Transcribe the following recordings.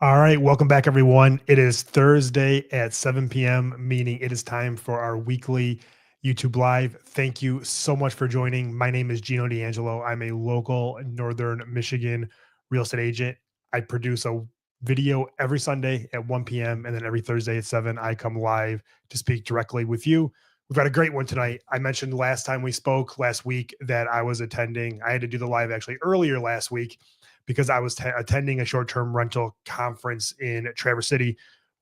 All right, welcome back, everyone. It is Thursday at 7 p.m., meaning it is time for our weekly YouTube Live. Thank you so much for joining. My name is Gino D'Angelo. I'm a local Northern Michigan real estate agent. I produce a video every Sunday at 1 p.m., and then every Thursday at 7, I come live to speak directly with you. We've got a great one tonight. I mentioned last time we spoke last week that I was attending. I had to do the live actually earlier last week because I was attending a short-term rental conference in Traverse City,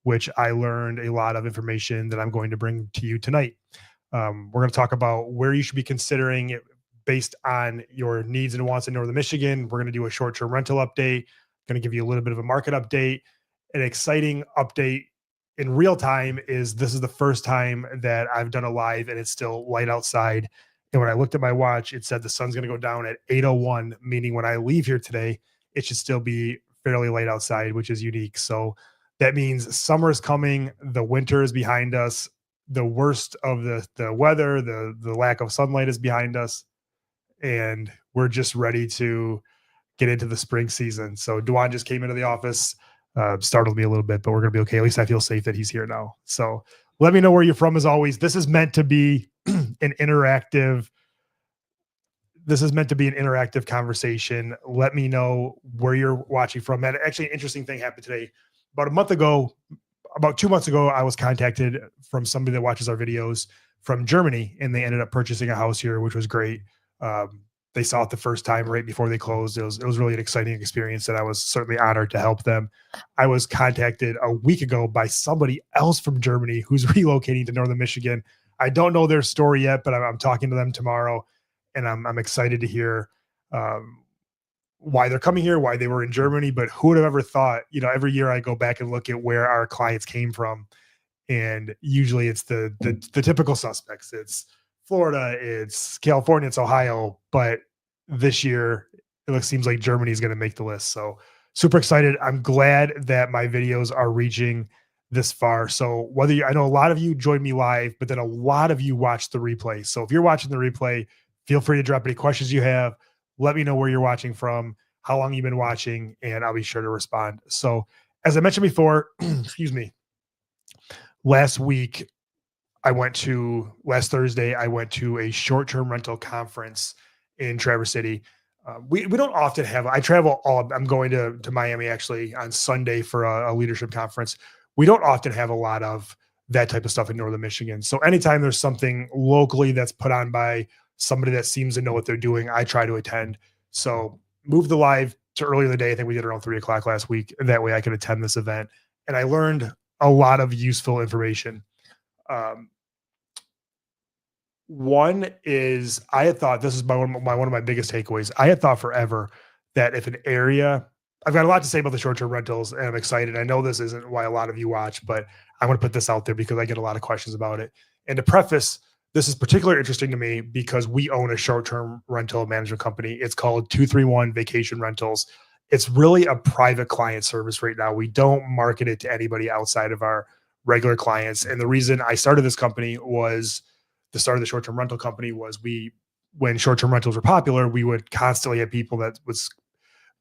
which I learned a lot of information that I'm going to bring to you tonight. We're going to talk about where you should be considering it based on your needs and wants in Northern Michigan. We're going to do a short-term rental update. Going to give you a little bit of a market update. An exciting update in real time is this is the first time that I've done a live and it's still light outside. And when I looked at my watch, it said the sun's going to go down at 8:01, meaning when I leave here today, it should still be fairly late outside, which is unique. So that means summer is coming, the winter is behind us, the worst of the weather, the lack of sunlight is behind us, and we're just ready to get into the spring season. So Duan just came into the office, startled me a little bit, but we're gonna be okay. At least I feel safe that he's here now. So let me know where you're from. As always, this is meant to be an interactive conversation. Let me know where you're watching from. And actually, an interesting thing happened today. About 2 months ago, I was contacted from somebody that watches our videos from Germany, and they ended up purchasing a house here, which was great. They saw it the first time right before they closed. It was really an exciting experience, and I was certainly honored to help them. I was contacted a week ago by somebody else from Germany who's relocating to Northern Michigan. I don't know their story yet, but I'm talking to them tomorrow, and I'm excited to hear why they're coming here, why they were in Germany. But who would have ever thought? Every year I go back and look at where our clients came from, and usually it's the typical suspects. It's Florida, it's California, it's Ohio, but this year seems like Germany is going to make the list. So super excited. I'm glad that my videos are reaching this far. So I know a lot of you joined me live, but then a lot of you watched the replay. So if you're watching the replay, feel free to drop any questions you have. Let me know where you're watching from, how long you've been watching, and I'll be sure to respond. So as I mentioned before, excuse me, last Thursday, I went to a short-term rental conference in Traverse City. We don't often have, I'm going to Miami actually on Sunday for a leadership conference. We don't often have a lot of that type of stuff in Northern Michigan. So anytime there's something locally that's put on by somebody that seems to know what they're doing, I try to attend. So move the live to earlier in the day. I think we did around 3:00 last week. And that way I could attend this event. And I learned a lot of useful information. One is I had thought this is one of my biggest takeaways. I had thought forever that if an area, I've got a lot to say about the short-term rentals, and I'm excited. I know this isn't why a lot of you watch, but I want to put this out there because I get a lot of questions about it. And to preface, this is particularly interesting to me because we own a short-term rental management company. It's called 231 Vacation Rentals. It's really a private client service right now. We don't market it to anybody outside of our regular clients. And the reason I started this company was the start of the short-term rental company was when short-term rentals were popular, we would constantly have people that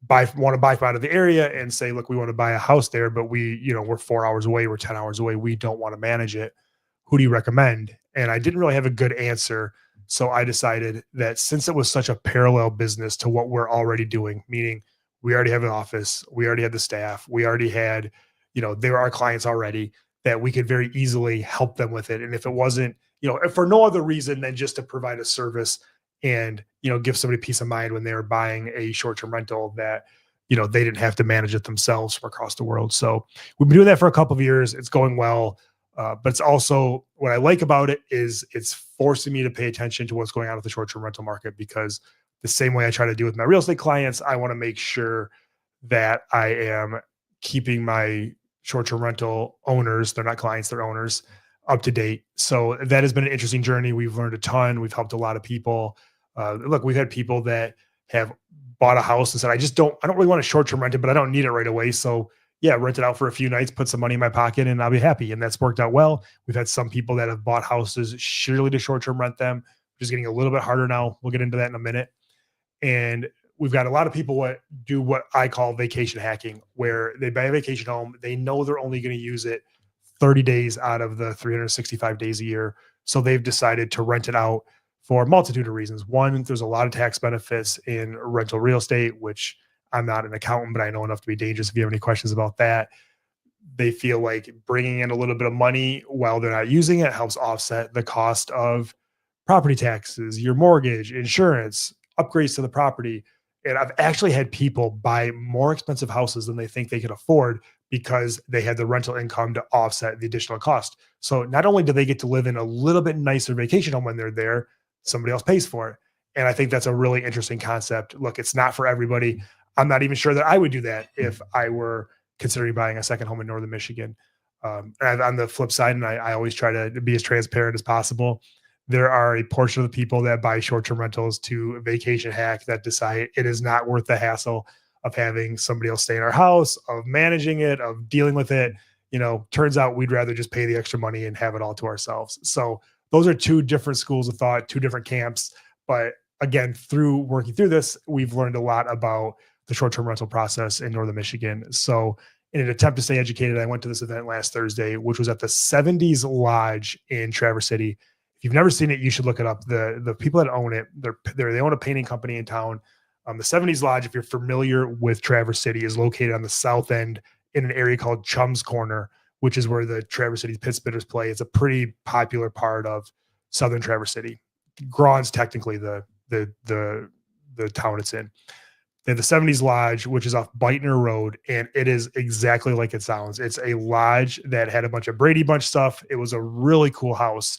want to buy from out of the area and say, look, we want to buy a house there, but we're 4 hours away, we're 10 hours away, we don't want to manage it. Who do you recommend? And I didn't really have a good answer. So I decided that since it was such a parallel business to what we're already doing, meaning we already have an office, we already had the staff, we already had, they were our clients already, that we could very easily help them with it. And if it wasn't, if for no other reason than just to provide a service and, give somebody peace of mind when they were buying a short-term rental that, they didn't have to manage it themselves from across the world. So we've been doing that for a couple of years. It's going well. But it's also, what I like about it is it's forcing me to pay attention to what's going on with the short-term rental market, because the same way I try to do with my real estate clients, I want to make sure that I am keeping my short-term rental owners, they're not clients, they're owners, up to date. So that has been an interesting journey. We've learned a ton. We've helped a lot of people. Look, we've had people that have bought a house and said, I don't really want to short-term rent it, but I don't need it right away. So yeah, rent it out for a few nights, put some money in my pocket, and I'll be happy. And that's worked out well. We've had some people that have bought houses surely to short-term rent them, which is getting a little bit harder now. We'll get into that in a minute. And we've got a lot of people what do what I call vacation hacking, where they buy a vacation home. They know they're only going to use it 30 days out of the 365 days a year. So they've decided to rent it out for a multitude of reasons. One, there's a lot of tax benefits in rental real estate, which I'm not an accountant, but I know enough to be dangerous if you have any questions about that. They feel like bringing in a little bit of money while they're not using it helps offset the cost of property taxes, your mortgage, insurance, upgrades to the property. And I've actually had people buy more expensive houses than they think they can afford because they had the rental income to offset the additional cost. So not only do they get to live in a little bit nicer vacation home when they're there, somebody else pays for it. And I think that's a really interesting concept. Look, it's not for everybody. I'm not even sure that I would do that if I were considering buying a second home in Northern Michigan. And on the flip side, and I always try to be as transparent as possible, there are a portion of the people that buy short-term rentals to vacation hack that decide it is not worth the hassle of having somebody else stay in our house, of managing it, of dealing with it. Turns out we'd rather just pay the extra money and have it all to ourselves. So those are two different schools of thought, two different camps. But again, through working through this, we've learned a lot about the short-term rental process in Northern Michigan. So in an attempt to stay educated, I went to this event last Thursday, which was at the 70s Lodge in Traverse City. If you've never seen it, you should look it up. The people that own it, they own a painting company in town. The 70s Lodge, if you're familiar with Traverse City, is located on the south end in an area called Chum's Corner, which is where the Traverse City Pittsburghers play. It's a pretty popular part of southern Traverse City. Grawn's technically the town it's in. They have the 70s Lodge, which is off Beitner Road, and it is exactly like it sounds. It's a lodge that had a bunch of Brady Bunch stuff. It was a really cool house.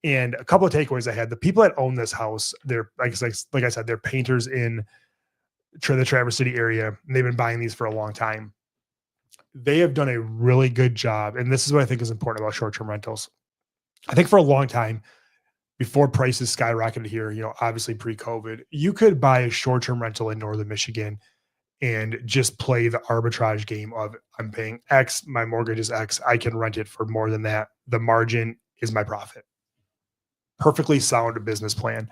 And a couple of takeaways I had: the people that own this house, they're like I said, they're painters in the Traverse City area, and they've been buying these for a long time. They have done a really good job, and this is what I think is important about short-term rentals. I think for a long time, before prices skyrocketed here, obviously pre-COVID, you could buy a short-term rental in Northern Michigan and just play the arbitrage game of I'm paying X, my mortgage is X, I can rent it for more than that. The margin is my profit. Perfectly sound business plan.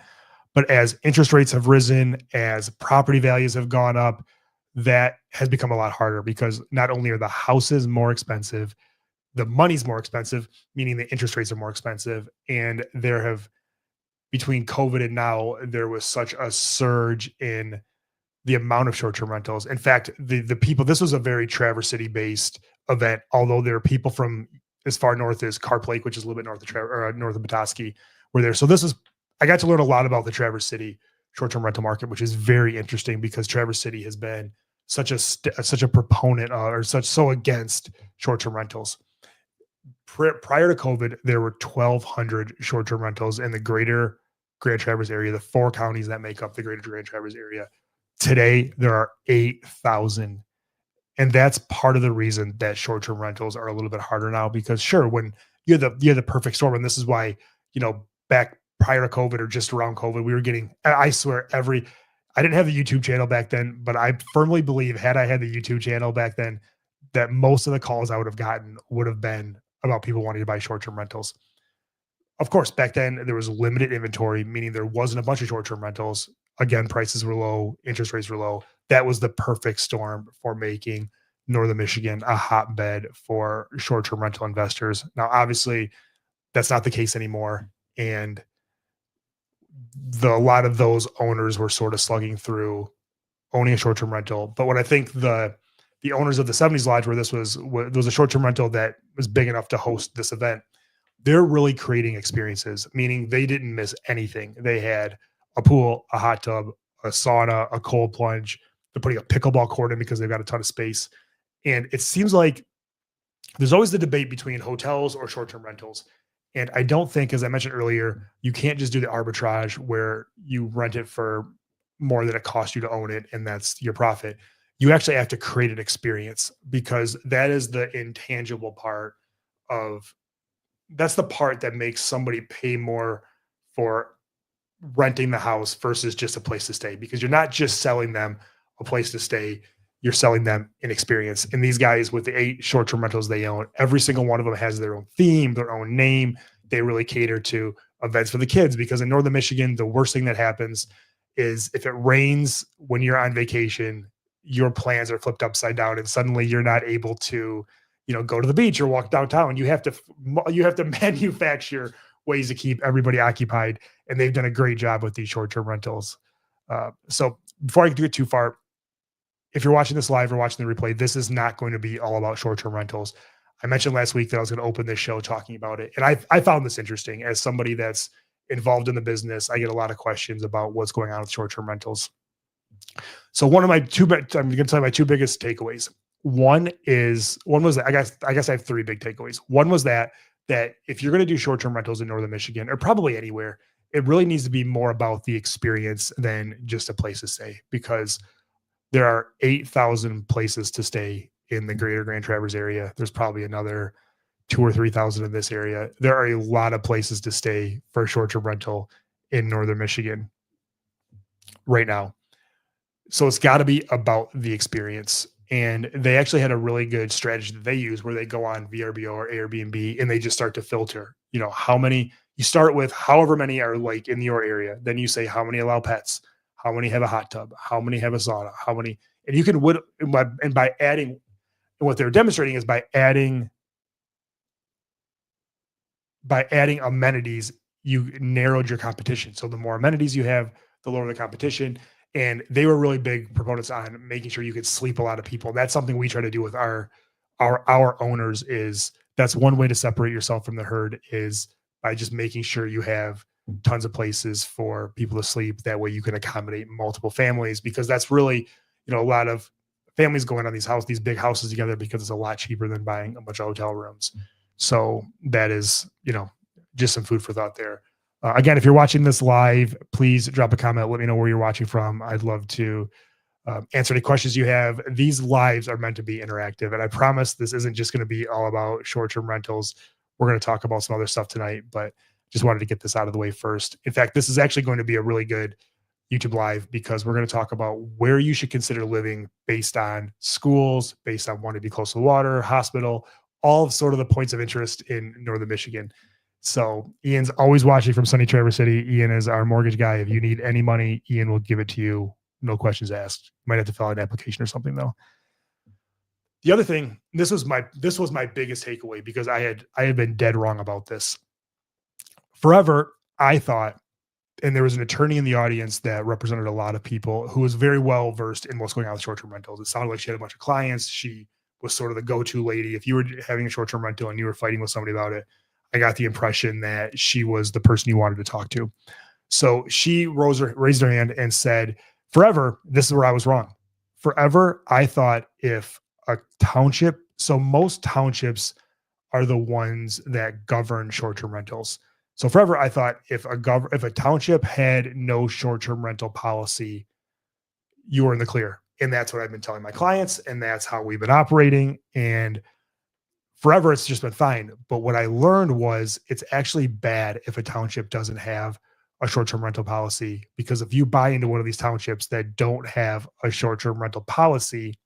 But as interest rates have risen, as property values have gone up, that has become a lot harder because not only are the houses more expensive, the money's more expensive, meaning the interest rates are more expensive. And between COVID and now, there was such a surge in the amount of short-term rentals. In fact, the people, this was a very Traverse City based event, although there are people from as far north as Carp Lake, which is a little bit north of Petoskey, were there. So I got to learn a lot about the Traverse City short-term rental market, which is very interesting because Traverse City has been such a proponent or so against short-term rentals. Prior to COVID, there were 1,200 short-term rentals in the greater Grand Traverse area, the 4 counties that make up the greater Grand Traverse area. Today, there are 8,000. And that's part of the reason that short-term rentals are a little bit harder now, because sure, when you have the perfect storm, and this is why, back prior to COVID or just around COVID, we were getting, I swear, I didn't have the YouTube channel back then, but I firmly believe had I had the YouTube channel back then, that most of the calls I would have gotten would have been about people wanting to buy short-term rentals. Of course, back then there was limited inventory, meaning there wasn't a bunch of short-term rentals. Again, prices were low, interest rates were low. That was the perfect storm for making Northern Michigan a hotbed for short-term rental investors. Now, obviously, that's not the case anymore. And a lot of those owners were sort of slugging through owning a short-term rental. But what I think the owners of the 70s Lodge, where there was a short-term rental that was big enough to host this event, they're really creating experiences, meaning they didn't miss anything. They had a pool, a hot tub, a sauna, a cold plunge. They're putting a pickleball court in because they've got a ton of space. And it seems like there's always the debate between hotels or short-term rentals. And I don't think, as I mentioned earlier, you can't just do the arbitrage where you rent it for more than it costs you to own it, and that's your profit. You actually have to create an experience, because that is the intangible part that's the part that makes somebody pay more for renting the house versus just a place to stay, because you're not just selling them a place to stay, you're selling them an experience. And these guys, with the 8 short-term rentals they own, every single one of them has their own theme, their own name. They really cater to events for the kids, because in Northern Michigan, the worst thing that happens is if it rains when you're on vacation, your plans are flipped upside down and suddenly you're not able to, go to the beach or walk downtown. You have to manufacture ways to keep everybody occupied, and they've done a great job with these short-term rentals. So before I get too far, if you're watching this live or watching the replay, this is not going to be all about short-term rentals. I mentioned last week that I was going to open this show talking about it. And I found this interesting as somebody that's involved in the business. I get a lot of questions about what's going on with short-term rentals. So I'm going to tell you my two biggest takeaways. One was that I guess I have three big takeaways. One was that if you're going to do short-term rentals in Northern Michigan or probably anywhere, it really needs to be more about the experience than just a place to stay, because there are 8,000 places to stay in the greater Grand Traverse area. There's probably another 2,000 or 3,000 in this area. There are a lot of places to stay for a short-term rental in Northern Michigan right now. So it's got to be about the experience. And they actually had a really good strategy that they use where they go on VRBO or Airbnb and they just start to filter, how many you start with, however many are like in your area. Then you say how many allow pets, how many have a hot tub, how many have a sauna, how many, and you can, and by adding, and what they're demonstrating is by adding amenities, you narrowed your competition. So the more amenities you have, the lower the competition. And they were really big proponents on making sure you could sleep a lot of people. That's something we try to do with our owners. Is that's one way to separate yourself from the herd, is by just making sure you have tons of places for people to sleep. That way you can accommodate multiple families, because that's really, a lot of families going on these big houses together because it's a lot cheaper than buying a bunch of hotel rooms. So that is, just some food for thought there. Again, if you're watching this live, please drop a comment. Let me know where you're watching from. I'd love to answer any questions you have. These lives are meant to be interactive. And I promise this isn't just going to be all about short-term rentals. We're going to talk about some other stuff tonight, but just wanted to get this out of the way first. In fact, this is actually going to be a really good YouTube live, because we're going to talk about where you should consider living based on schools, based on wanting to be close to the water, hospital, all of sort of the points of interest in Northern Michigan. So Ian's always watching from sunny Traverse City. Ian is our mortgage guy. If you need any money, Ian will give it to you. No questions asked. You might have to fill out an application or something though. The other thing, this was my biggest takeaway, because I had been dead wrong about this. Forever, I thought, and there was an attorney in the audience that represented a lot of people who was very well versed in what's going on with short-term rentals. It sounded like she had a bunch of clients. She was sort of the go-to lady. If you were having a short-term rental and you were fighting with somebody about it, I got the impression that she was the person you wanted to talk to. So she raised her hand and said, forever, this is where I was wrong. Forever, I thought if a township, so most townships are the ones that govern short-term rentals. So forever, I thought if a township had no short-term rental policy, you were in the clear. And that's what I've been telling my clients, and that's how we've been operating. And forever, it's just been fine. But what I learned was it's actually bad if a township doesn't have a short-term rental policy, because if you buy into one of these townships that don't have a short-term rental policy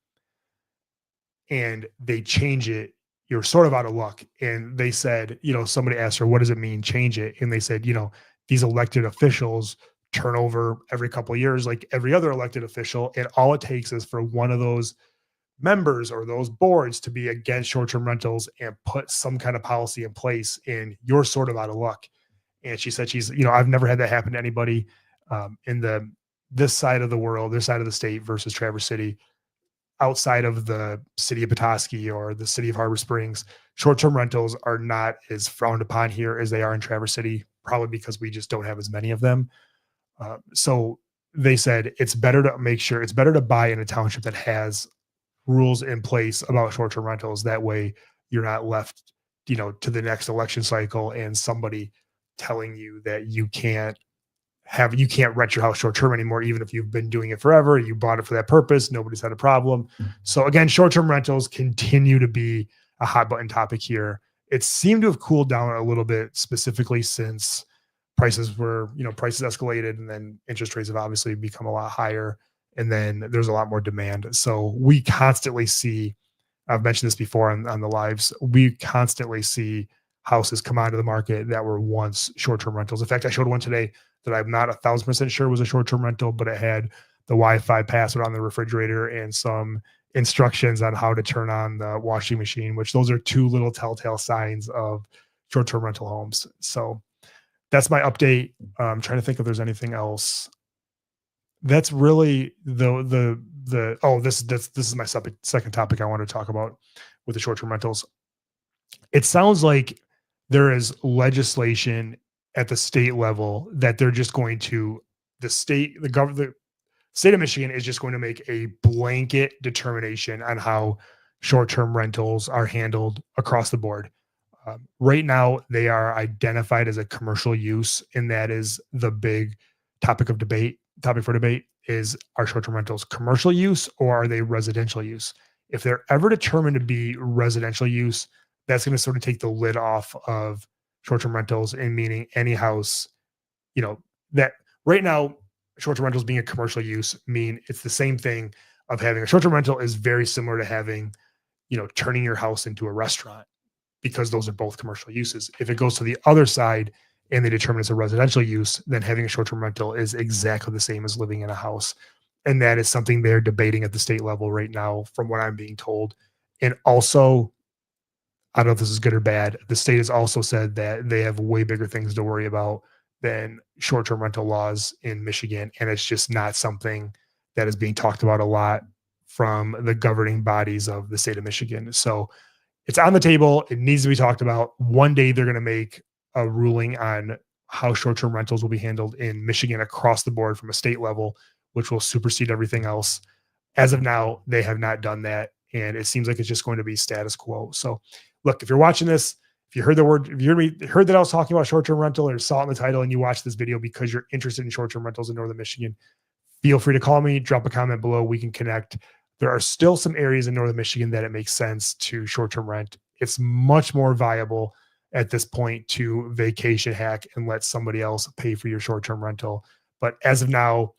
and they change it, you're sort of out of luck. And they said, somebody asked her, what does it mean, change it? And they said, these elected officials turn over every couple of years, like every other elected official. And all it takes is for one of those members or those boards to be against short-term rentals and put some kind of policy in place, and you're sort of out of luck. And she said I've never had that happen to anybody in this side of the world, this side of the state versus Traverse City. Outside of the city of Petoskey or the city of Harbor Springs, short-term rentals are not as frowned upon here as they are in Traverse City, probably because we just don't have as many of them. So they said it's better to buy in a township that has rules in place about short-term rentals. That way you're not left, to the next election cycle and somebody telling you that you can't rent your house short-term anymore, even if you've been doing it forever. You bought it for that purpose. Nobody's had a problem. So again, short-term rentals continue to be a hot button topic here. It seemed to have cooled down a little bit, specifically since prices escalated, and then interest rates have obviously become a lot higher. And then there's a lot more demand. So we constantly see, I've mentioned this before on the lives, we constantly see houses come onto the market that were once short-term rentals. In fact, I showed one today that I'm not 1,000% sure was a short-term rental, but it had the Wi-Fi password on the refrigerator and some instructions on how to turn on the washing machine, which those are two little telltale signs of short-term rental homes. So that's my update. I'm trying to think if there's anything else. That's really the oh, this is my second topic I want to talk about with the short-term rentals. It sounds like there is legislation at the state level that they're just going to the state of Michigan is just going to make a blanket determination on how short-term rentals are handled across the board. Right now, they are identified as a commercial use, and that is the big topic for debate is, are short-term rentals commercial use or are they residential use? If they're ever determined to be residential use, that's going to sort of take the lid off of short-term rentals, and meaning any house, that right now, short-term rentals being a commercial use mean it's the same thing of having a short-term rental is very similar to having, turning your house into a restaurant, because those are both commercial uses. If it goes to the other side and they determine it's a residential use, then having a short-term rental is exactly the same as living in a house. And that is something they're debating at the state level right now, from what I'm being told. And also, I don't know if this is good or bad, the state has also said that they have way bigger things to worry about than short-term rental laws in Michigan. And it's just not something that is being talked about a lot from the governing bodies of the state of Michigan. So it's on the table. It needs to be talked about. One day they're going to make a ruling on how short-term rentals will be handled in Michigan across the board from a state level, which will supersede everything else. As of now, they have not done that. And it seems like it's just going to be status quo. So look, if you're watching this, if you heard the word, if you heard that I was talking about short-term rental or saw it in the title and you watched this video because you're interested in short-term rentals in Northern Michigan, feel free to call me, drop a comment below. We can connect. There are still some areas in Northern Michigan that it makes sense to short-term rent. It's much more viable at this point to vacation hack and let somebody else pay for your short-term rental. But as of now,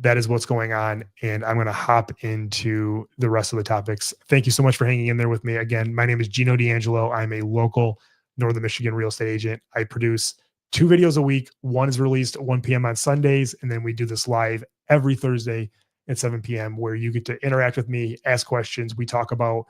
that is what's going on. And I'm going to hop into the rest of the topics. Thank you so much for hanging in there with me. Again, my name is Gino D'Angelo. I'm a local Northern Michigan real estate agent. I produce 2 videos a week. One is released at 1 p.m. on Sundays. And then we do this live every Thursday at 7 p.m. where you get to interact with me, ask questions. We talk about,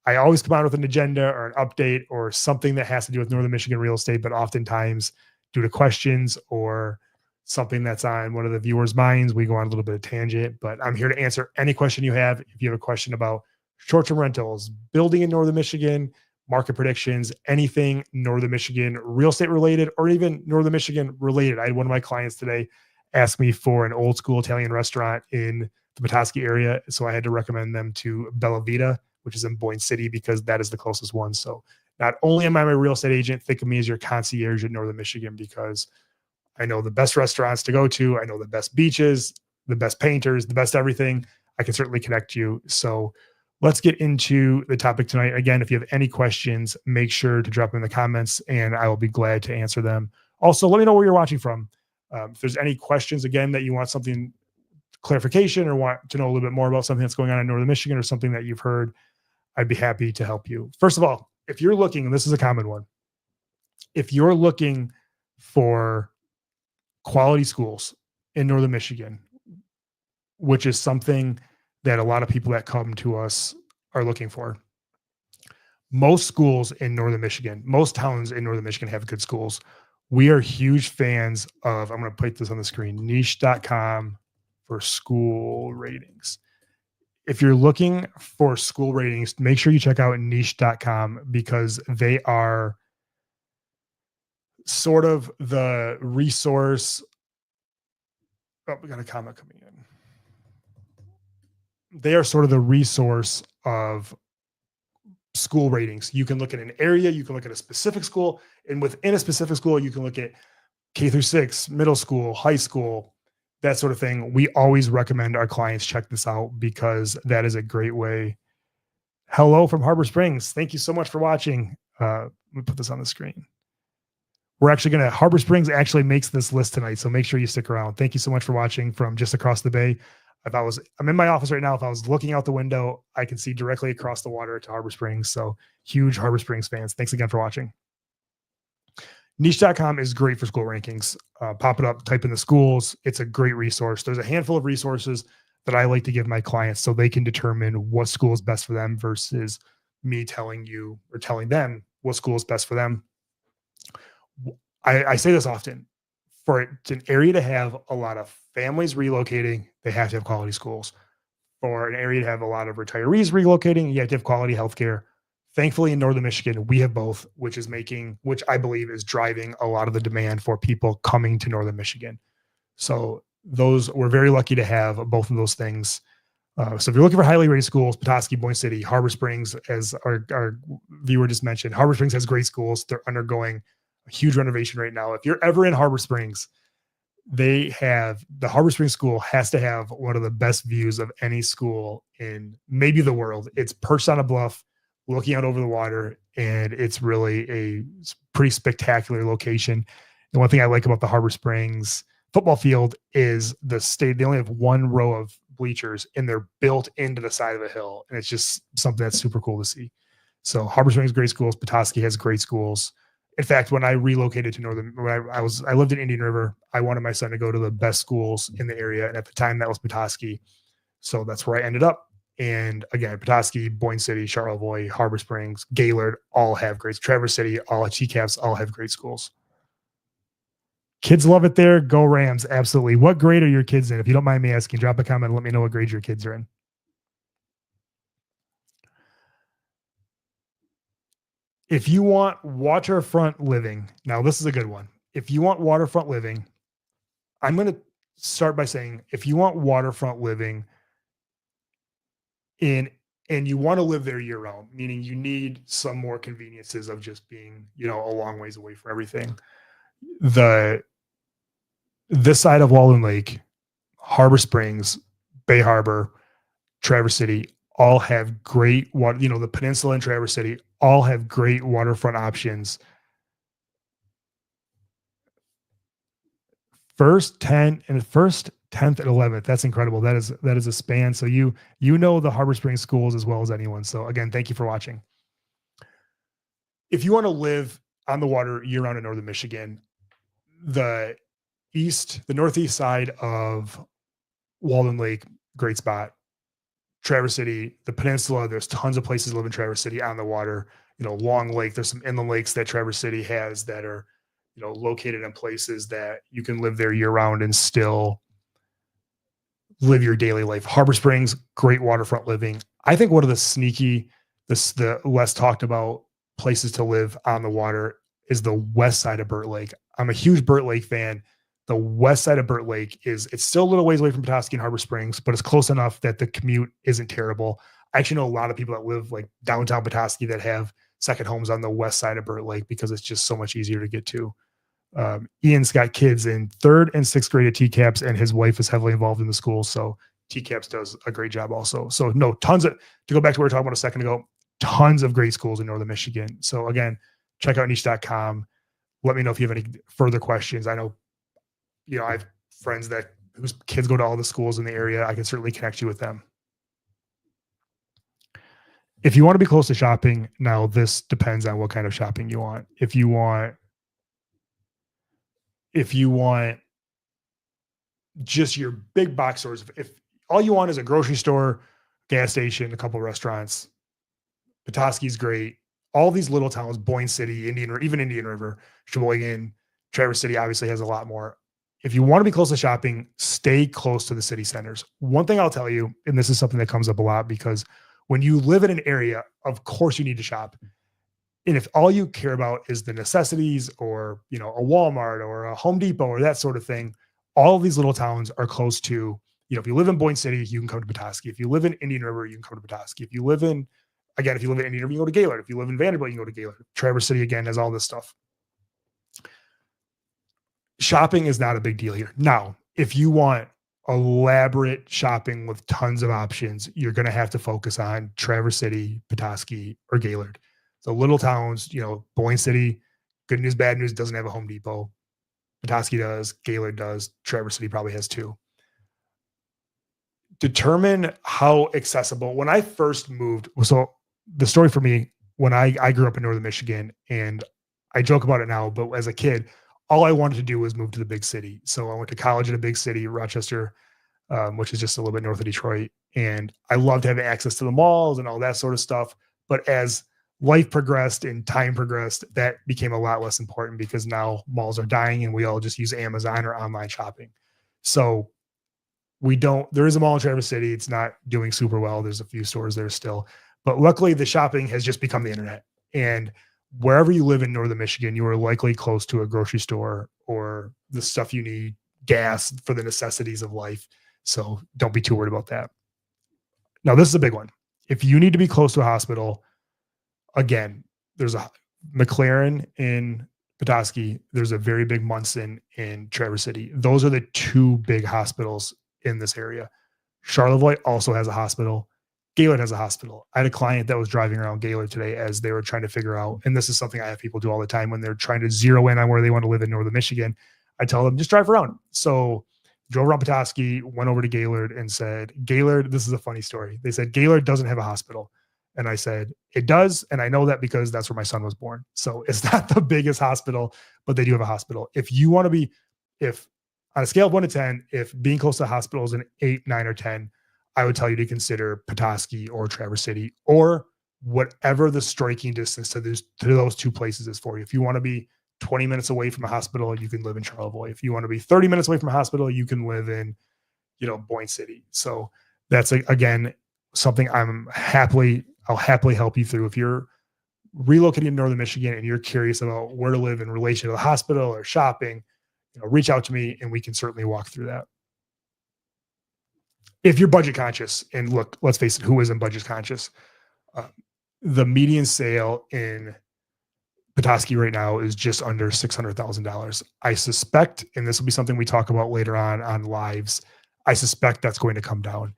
I always come out with an agenda or an update or something that has to do with Northern Michigan real estate, but oftentimes due to questions or something that's on one of the viewers' minds, we go on a little bit of tangent. But I'm here to answer any question you have. If you have a question about short-term rentals, building in Northern Michigan, market predictions, anything Northern Michigan real estate related, or even Northern Michigan related. I had one of my clients today ask me for an old school Italian restaurant in the Petoskey area. So I had to recommend them to Bella Vita, which is in Boyne City, because that is the closest one. So not only am I my real estate agent, think of me as your concierge in Northern Michigan, because I know the best restaurants to go to. I know the best beaches, the best painters, the best everything. I can certainly connect you. So let's get into the topic tonight. Again, if you have any questions, make sure to drop them in the comments and I will be glad to answer them. Also, let me know where you're watching from. If there's any questions, again, that you want something clarification or want to know a little bit more about something that's going on in Northern Michigan or something that you've heard, I'd be happy to help you. First of all, if you're looking, and this is a common one, if you're looking for quality schools in Northern Michigan, which is something that a lot of people that come to us are looking for. Most schools in Northern Michigan, most towns in Northern Michigan have good schools. We are huge fans of, I'm going to put this on the screen, niche.com for school ratings. If you're looking for school ratings, make sure you check out niche.com, because they are sort of the resource. Oh, we got a comment coming in. They are sort of the resource of school ratings. You can look at an area, you can look at a specific school, and within a specific school, you can look at K through 6, middle school, high school, that sort of thing. We always recommend our clients check this out because that is a great way. Hello from Harbor Springs. Thank you so much for watching. Let me put this on the screen. We're actually going to, Harbor Springs actually makes this list tonight, so make sure you stick around. Thank you so much for watching from just across the bay. I'm in my office right now. If I was looking out the window, I can see directly across the water to Harbor Springs. So huge Harbor Springs fans. Thanks again for watching. Niche.com is great for school rankings. Pop it up, type in the schools. It's a great resource. There's a handful of resources that I like to give my clients so they can determine what school is best for them versus me telling you or telling them what school is best for them. I say this often, for an area to have a lot of families relocating, they have to have quality schools. For an area to have a lot of retirees relocating, you have to have quality healthcare. Thankfully, in Northern Michigan, we have both, which I believe is driving a lot of the demand for people coming to Northern Michigan. So we're very lucky to have both of those things. So if you're looking for highly rated schools, Petoskey, Boyne City, Harbor Springs, as our viewer just mentioned, Harbor Springs has great schools. They're undergoing a huge renovation right now. If you're ever in Harbor Springs, the Harbor Springs school has to have one of the best views of any school in maybe the world. It's perched on a bluff, looking out over the water, and it's really a pretty spectacular location. And one thing I like about the Harbor Springs football field is they only have one row of bleachers and they're built into the side of a hill. And it's just something that's super cool to see. So Harbor Springs, great schools. Petoskey has great schools. In fact, when I relocated to I lived in Indian River. I wanted my son to go to the best schools in the area. And at the time that was Petoskey. So that's where I ended up. And again, Petoskey, Boyne City, Charlevoix, Harbor Springs, Gaylord all have great. Traverse City, all TCAPs all have great schools. Kids love it there. Go Rams. Absolutely. What grade are your kids in? If you don't mind me asking, drop a comment and let me know what grade your kids are in. If you want waterfront living, now this is a good one. If you want waterfront living, I'm going to start by saying, if you want waterfront living and you want to live there year round, meaning you need some more conveniences of just being, a long ways away from everything. This side of Walden Lake, Harbor Springs, Bay Harbor, Traverse City, all have great water. The peninsula and Traverse City all have great waterfront options. First 10th, and 10th, and 11th. That's incredible. That is a span. So you know the Harbor Springs schools as well as anyone. So again, thank you for watching. If you want to live on the water year round in Northern Michigan, the northeast side of Walden Lake, great spot. Traverse City, the peninsula, there's tons of places to live in Traverse City on the water. Long Lake, there's some inland lakes that Traverse City has that are, located in places that you can live there year round and still live your daily life. Harbor Springs, great waterfront living. I think one of the less talked about places to live on the water is the west side of Burt Lake. I'm a huge Burt Lake fan. The west side of Burt Lake it's still a little ways away from Petoskey and Harbor Springs, but it's close enough that the commute isn't terrible. I actually know a lot of people that live like downtown Petoskey that have second homes on the west side of Burt Lake because it's just so much easier to get to. Ian's got kids in 3rd and 6th grade at TCAPS, and his wife is heavily involved in the school. So TCAPS does a great job also. So to go back to what we were talking about a second ago, tons of great schools in Northern Michigan. So again, check out niche.com. Let me know if you have any further questions. I know, I have friends whose kids go to all the schools in the area. I can certainly connect you with them. If you want to be close to shopping, now this depends on what kind of shopping you want. If you want just your big box stores, if all you want is a grocery store, gas station, a couple of restaurants, Petoskey's great. All these little towns, Boyne City, Indian River, Sheboygan, Traverse City obviously has a lot more. If you want to be close to shopping, stay close to the city centers. One thing I'll tell you, and this is something that comes up a lot, because when you live in an area, of course you need to shop. And if all you care about is the necessities or, a Walmart or a Home Depot or that sort of thing, all of these little towns are close to, if you live in Boyne City, you can come to Petoskey. If you live in Indian River, you can come to Petoskey. If you live in Indian River, you can go to Gaylord. If you live in Vanderbilt, you can go to Gaylord. Traverse City, again, has all this stuff. Shopping is not a big deal here. Now, if you want elaborate shopping with tons of options, you're going to have to focus on Traverse City, Petoskey, or Gaylord. So little towns, Boyne City, good news, bad news, doesn't have a Home Depot. Petoskey does, Gaylord does, Traverse City probably has 2. Determine how accessible. When I first moved, so the story for me, when I grew up in Northern Michigan, and I joke about it now, but as a kid, all I wanted to do was move to the big city. So I went to college in a big city, Rochester, which is just a little bit north of Detroit. And I loved having access to the malls and all that sort of stuff. But as life progressed and time progressed, that became a lot less important because now malls are dying and we all just use Amazon or online shopping. So there is a mall in Traverse City. It's not doing super well. There's a few stores there still. But luckily, the shopping has just become the internet. And wherever you live in northern Michigan, you are likely close to a grocery store or the stuff you need, gas for the necessities of life. So don't be too worried about that. Now, this is a big one. If you need to be close to a hospital, again, there's a McLaren in Petoskey. There's a very big Munson in Traverse City. Those are the two big hospitals in this area. Charlevoix also has a hospital. Gaylord has a hospital. I had a client that was driving around Gaylord today as they were trying to figure out, and this is something I have people do all the time when they're trying to zero in on where they want to live in northern Michigan. I tell them, just drive around. So drove around Petoskey, went over to Gaylord and said, Gaylord, this is a funny story. They said, Gaylord doesn't have a hospital. And I said, it does. And I know that because that's where my son was born. So it's not the biggest hospital, but they do have a hospital. If you want to be, if on a scale of 1 to 10, if being close to the hospital is an 8, 9, or 10, I would tell you to consider Petoskey or Traverse City or whatever the striking distance to those two places is for you. If you want to be 20 minutes away from a hospital, you can live in Charlevoix. If you want to be 30 minutes away from a hospital, you can live in, Boyne City. So that's again, something I'll happily help you through. If you're relocating to northern Michigan and you're curious about where to live in relation to the hospital or shopping, reach out to me and we can certainly walk through that. If you're budget conscious, and look, let's face it, who isn't budget conscious? The median sale in Petoskey right now is just under $600,000. I suspect, and this will be something we talk about later on lives, I suspect that's going to come down.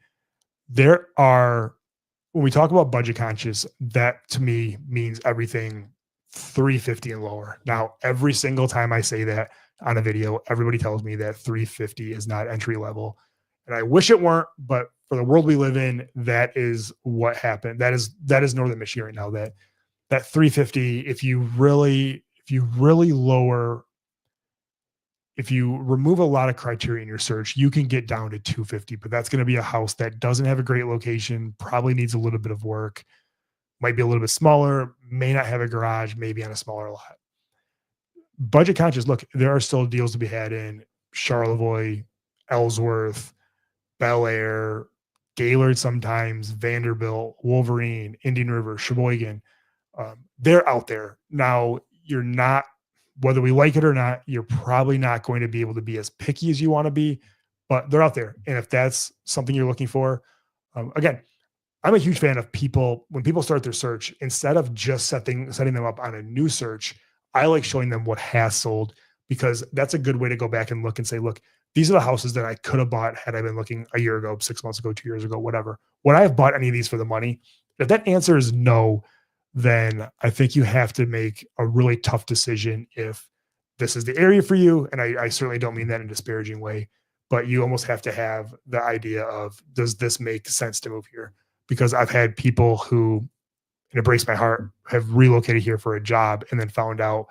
When we talk about budget conscious, that to me means everything 350 and lower. Now, every single time I say that on a video, everybody tells me that 350 is not entry level. And I wish it weren't, but for the world we live in, that is what happened. That is northern Michigan right now. That 350, if you remove a lot of criteria in your search, you can get down to 250, but that's going to be a house that doesn't have a great location, probably needs a little bit of work, might be a little bit smaller, may not have a garage, maybe on a smaller lot. Budget conscious, look, there are still deals to be had in Charlevoix, Ellsworth, Bel Air, Gaylord sometimes, Vanderbilt, Wolverine, Indian River, Sheboygan. They're out there. Now, you're not, whether we like it or not, you're probably not going to be able to be as picky as you want to be, but they're out there. And if that's something you're looking for, again, I'm a huge fan of when people start their search, instead of just setting them up on a new search, I like showing them what has sold, because that's a good way to go back and look and say, look, these are the houses that I could have bought had I been looking a year ago, 6 months ago, 2 years ago, whatever. Would I have bought any of these for the money? If that answer is no, then I think you have to make a really tough decision if this is the area for you. And I certainly don't mean that in a disparaging way, but you almost have to have the idea of, does this make sense to move here? Because I've had people who, and it breaks my heart, have relocated here for a job and then found out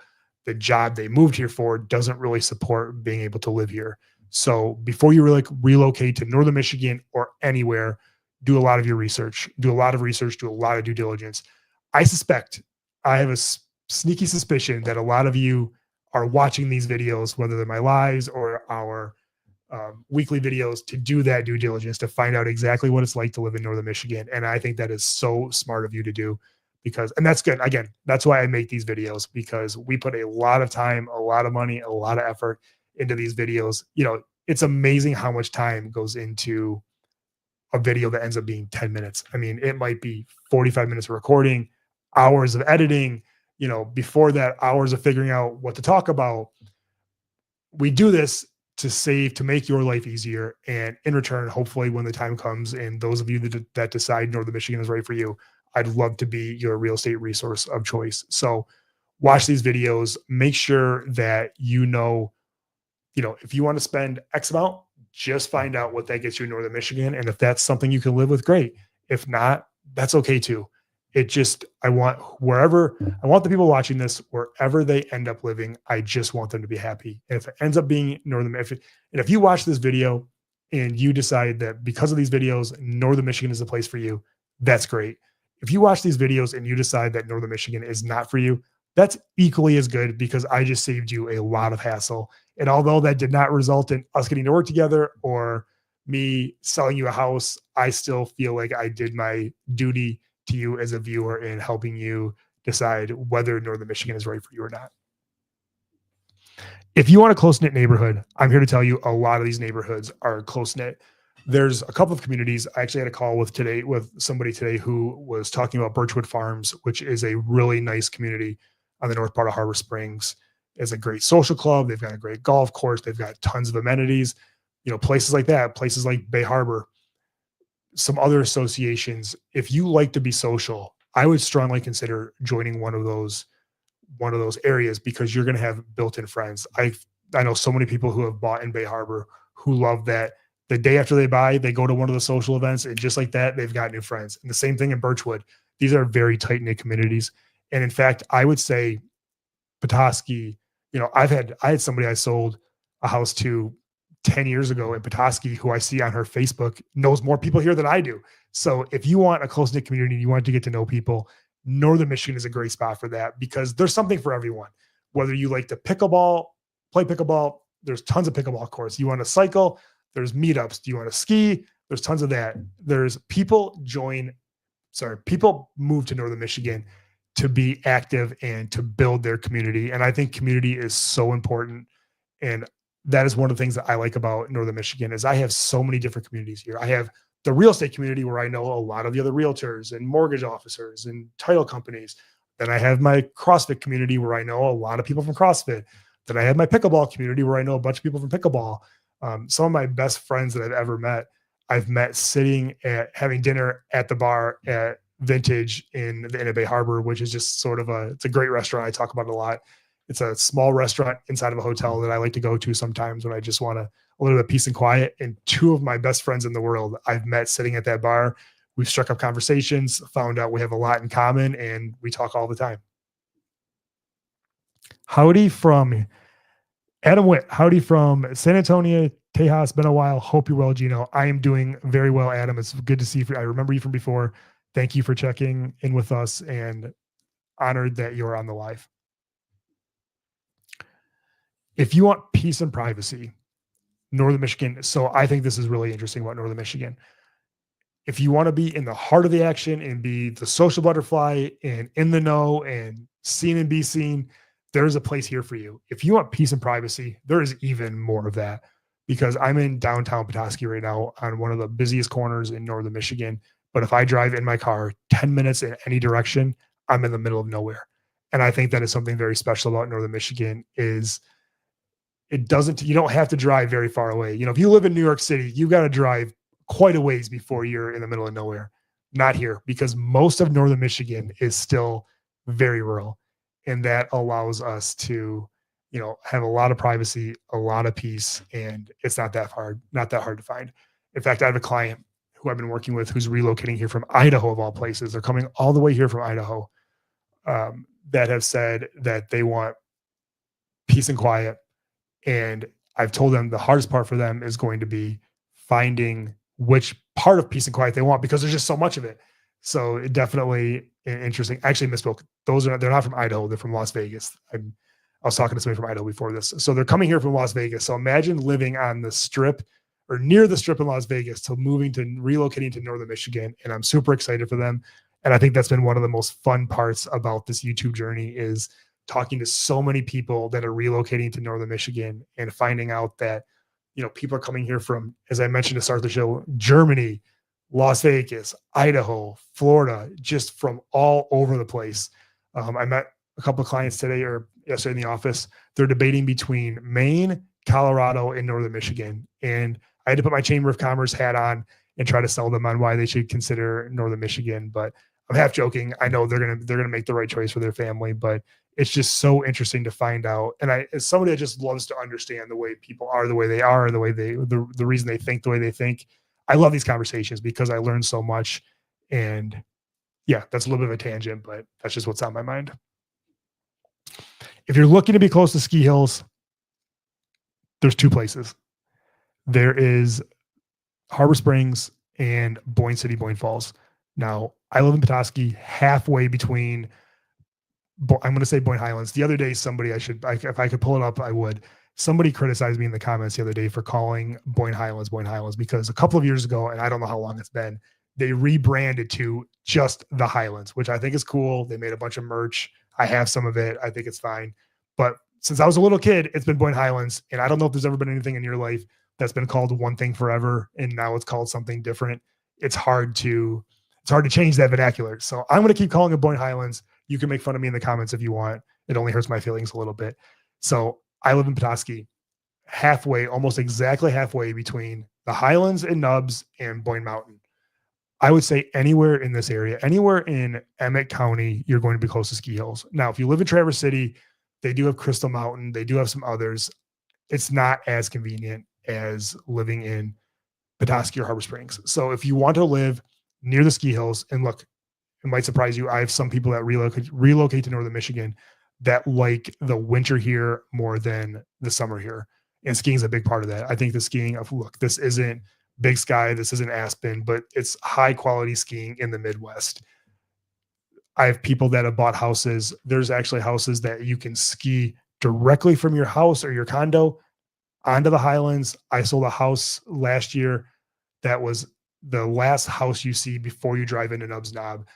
the job they moved here for doesn't really support being able to live here. So before you really relocate to northern Michigan or anywhere, do a lot of your research, do a lot of due diligence. I have a sneaky suspicion that a lot of you are watching these videos, whether they're my lives or our weekly videos, to do that due diligence, to find out exactly what it's like to live in northern Michigan. And I think that is so smart of you to do, and that's good. Again, that's why I make these videos, because we put a lot of time, a lot of money, a lot of effort into these videos. It's amazing how much time goes into a video that ends up being 10 minutes. I mean, it might be 45 minutes of recording, hours of editing, before that, hours of figuring out what to talk about. We do this to make your life easier. And in return, hopefully when the time comes and those of you that decide northern Michigan is right for you, I'd love to be your real estate resource of choice. So watch these videos, make sure that if you want to spend X amount, just find out what that gets you in northern Michigan. And if that's something you can live with, great. If not, that's okay too. I want the people watching this, wherever they end up living, I just want them to be happy. And if it ends up being and if you watch this video and you decide that because of these videos, Northern Michigan is the place for you, that's great. If you watch these videos and you decide that Northern Michigan is not for you, that's equally as good because I just saved you a lot of hassle. And although that did not result in us getting to work together or me selling you a house, I still feel like I did my duty to you as a viewer in helping you decide whether Northern Michigan is right for you or not. If you want a close knit neighborhood, I'm here to tell you a lot of these neighborhoods are close knit. There's a couple of communities. I actually had a call with somebody today who was talking about Birchwood Farms, which is a really nice community on the north part of Harbor Springs. It's a great social club. They've got a great golf course. They've got tons of amenities. Places like that, places like Bay Harbor, some other associations. If you like to be social, I would strongly consider joining one of those areas because you're going to have built-in friends. I know so many people who have bought in Bay Harbor who love that the day after they buy, they go to one of the social events, and just like that, they've got new friends. And the same thing in Birchwood. These are very tight-knit communities. And in fact, I would say Petoskey, I had somebody I sold a house to 10 years ago in Petoskey who I see on her Facebook knows more people here than I do. So if you want a close-knit community, you want to get to know people, Northern Michigan is a great spot for that because there's something for everyone. Whether you like to play pickleball, there's tons of pickleball courts. You want to cycle, there's meetups. Do you want to ski? There's tons of that. People move to Northern Michigan to be active and to build their community. And I think community is so important. And that is one of the things that I like about Northern Michigan is I have so many different communities here. I have the real estate community where I know a lot of the other realtors and mortgage officers and title companies. Then I have my CrossFit community where I know a lot of people from CrossFit. Then I have my pickleball community where I know a bunch of people from pickleball. Some of my best friends that I've ever met, I've met having dinner at the bar at Vintage in the Inner Bay Harbor, which is just it's a great restaurant. I talk about it a lot. It's a small restaurant inside of a hotel that I like to go to sometimes when I just want a little bit of peace and quiet. And two of my best friends in the world I've met sitting at that bar. We've struck up conversations, found out we have a lot in common, and we talk all the time. Howdy from Adam Witt. Howdy from San Antonio, Tejas. Been a while. Hope you're well, Gino. I am doing very well, Adam. It's good to see you. I remember you from before. Thank you for checking in with us and honored that you're on the live. If you want peace and privacy, Northern Michigan. So I think this is really interesting about Northern Michigan. If you want to be in the heart of the action and be the social butterfly and in the know and seen and be seen, there's a place here for you. If you want peace and privacy, there is even more of that because I'm in downtown Petoskey right now on one of the busiest corners in Northern Michigan. But if I drive in my car 10 minutes in any direction, I'm in the middle of nowhere. And I think that is something very special about Northern Michigan is you don't have to drive very far away. If you live in New York City, you got to drive quite a ways before you're in the middle of nowhere. Not here, because most of Northern Michigan is still very rural. And that allows us to, have a lot of privacy, a lot of peace, and it's not that hard to find. In fact, I have a client who I've been working with who's relocating here from Idaho, of all places. They're coming all the way here from Idaho, that have said that they want peace and quiet. And I've told them the hardest part for them is going to be finding which part of peace and quiet they want because there's just so much of it. So it definitely interesting. Actually misspoke. They're not from Idaho. They're from Las Vegas. I was talking to somebody from Idaho before this. So they're coming here from Las Vegas. So imagine living on the strip or near the strip in Las Vegas to relocating to Northern Michigan. And I'm super excited for them. And I think that's been one of the most fun parts about this YouTube journey is talking to so many people that are relocating to Northern Michigan and finding out that, people are coming here from, as I mentioned to start the show, Germany, Las Vegas, Idaho, Florida, just from all over the place. I met a couple of clients today or yesterday in the office. They're debating between Maine, Colorado, and Northern Michigan. And I had to put my Chamber of Commerce hat on and try to sell them on why they should consider Northern Michigan. But I'm half joking. I know they're gonna make the right choice for their family, but it's just so interesting to find out. And as somebody that just loves to understand the way people are, the way they are, the way the reason they think the way they think. I love these conversations because I learn so much. And yeah, that's a little bit of a tangent, but that's just what's on my mind. If you're looking to be close to ski hills, there's two places. There is Harbor Springs and Boyne City, Boyne Falls. Now, I live in Petoskey, halfway between I'm going to say Boyne Highlands. The other day, if I could pull it up, I would. Somebody criticized me in the comments the other day for calling Boyne Highlands because a couple of years ago, and I don't know how long it's been, they rebranded to just the Highlands, which I think is cool. They made a bunch of merch. I have some of it. I think it's fine. But since I was a little kid, it's been Boyne Highlands. And I don't know if there's ever been anything in your life that's been called one thing forever, and now it's called something different. It's hard to change that vernacular. So I'm going to keep calling it Boyne Highlands. You can make fun of me in the comments if you want. It only hurts my feelings a little bit. So I live in Petoskey, almost exactly halfway between the Highlands and Nubs and Boyne Mountain. I would say anywhere in this area, anywhere in Emmett County, you're going to be close to ski hills. Now, if you live in Traverse City, they do have Crystal Mountain. They do have some others. It's not as convenient as living in Petoskey or Harbor Springs. So if you want to live near the ski hills, and look, it might surprise you, I have some people that relocate to northern Michigan that like the winter here more than the summer here. And skiing is a big part of that. I think the skiing this isn't Big Sky, this isn't Aspen, but it's high quality skiing in the Midwest. I have people that have bought houses. There's actually houses that you can ski directly from your house or your condo onto the Highlands. I sold a house last year that was the last house you see before you drive into Nubs Knob.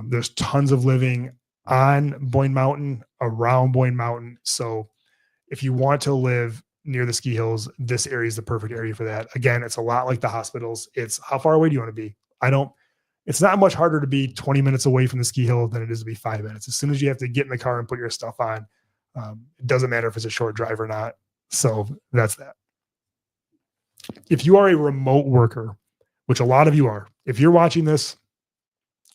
There's tons of living on Boyne Mountain, around Boyne Mountain. So if you want to live near the ski hills, this area is the perfect area for that. Again, it's a lot like the hospitals. It's how far away do you want to be? It's not much harder to be 20 minutes away from the ski hill than it is to be 5 minutes. As soon as you have to get in the car and put your stuff on, it doesn't matter if it's a short drive or not. So that's that. If you are a remote worker, which a lot of you are, if you're watching this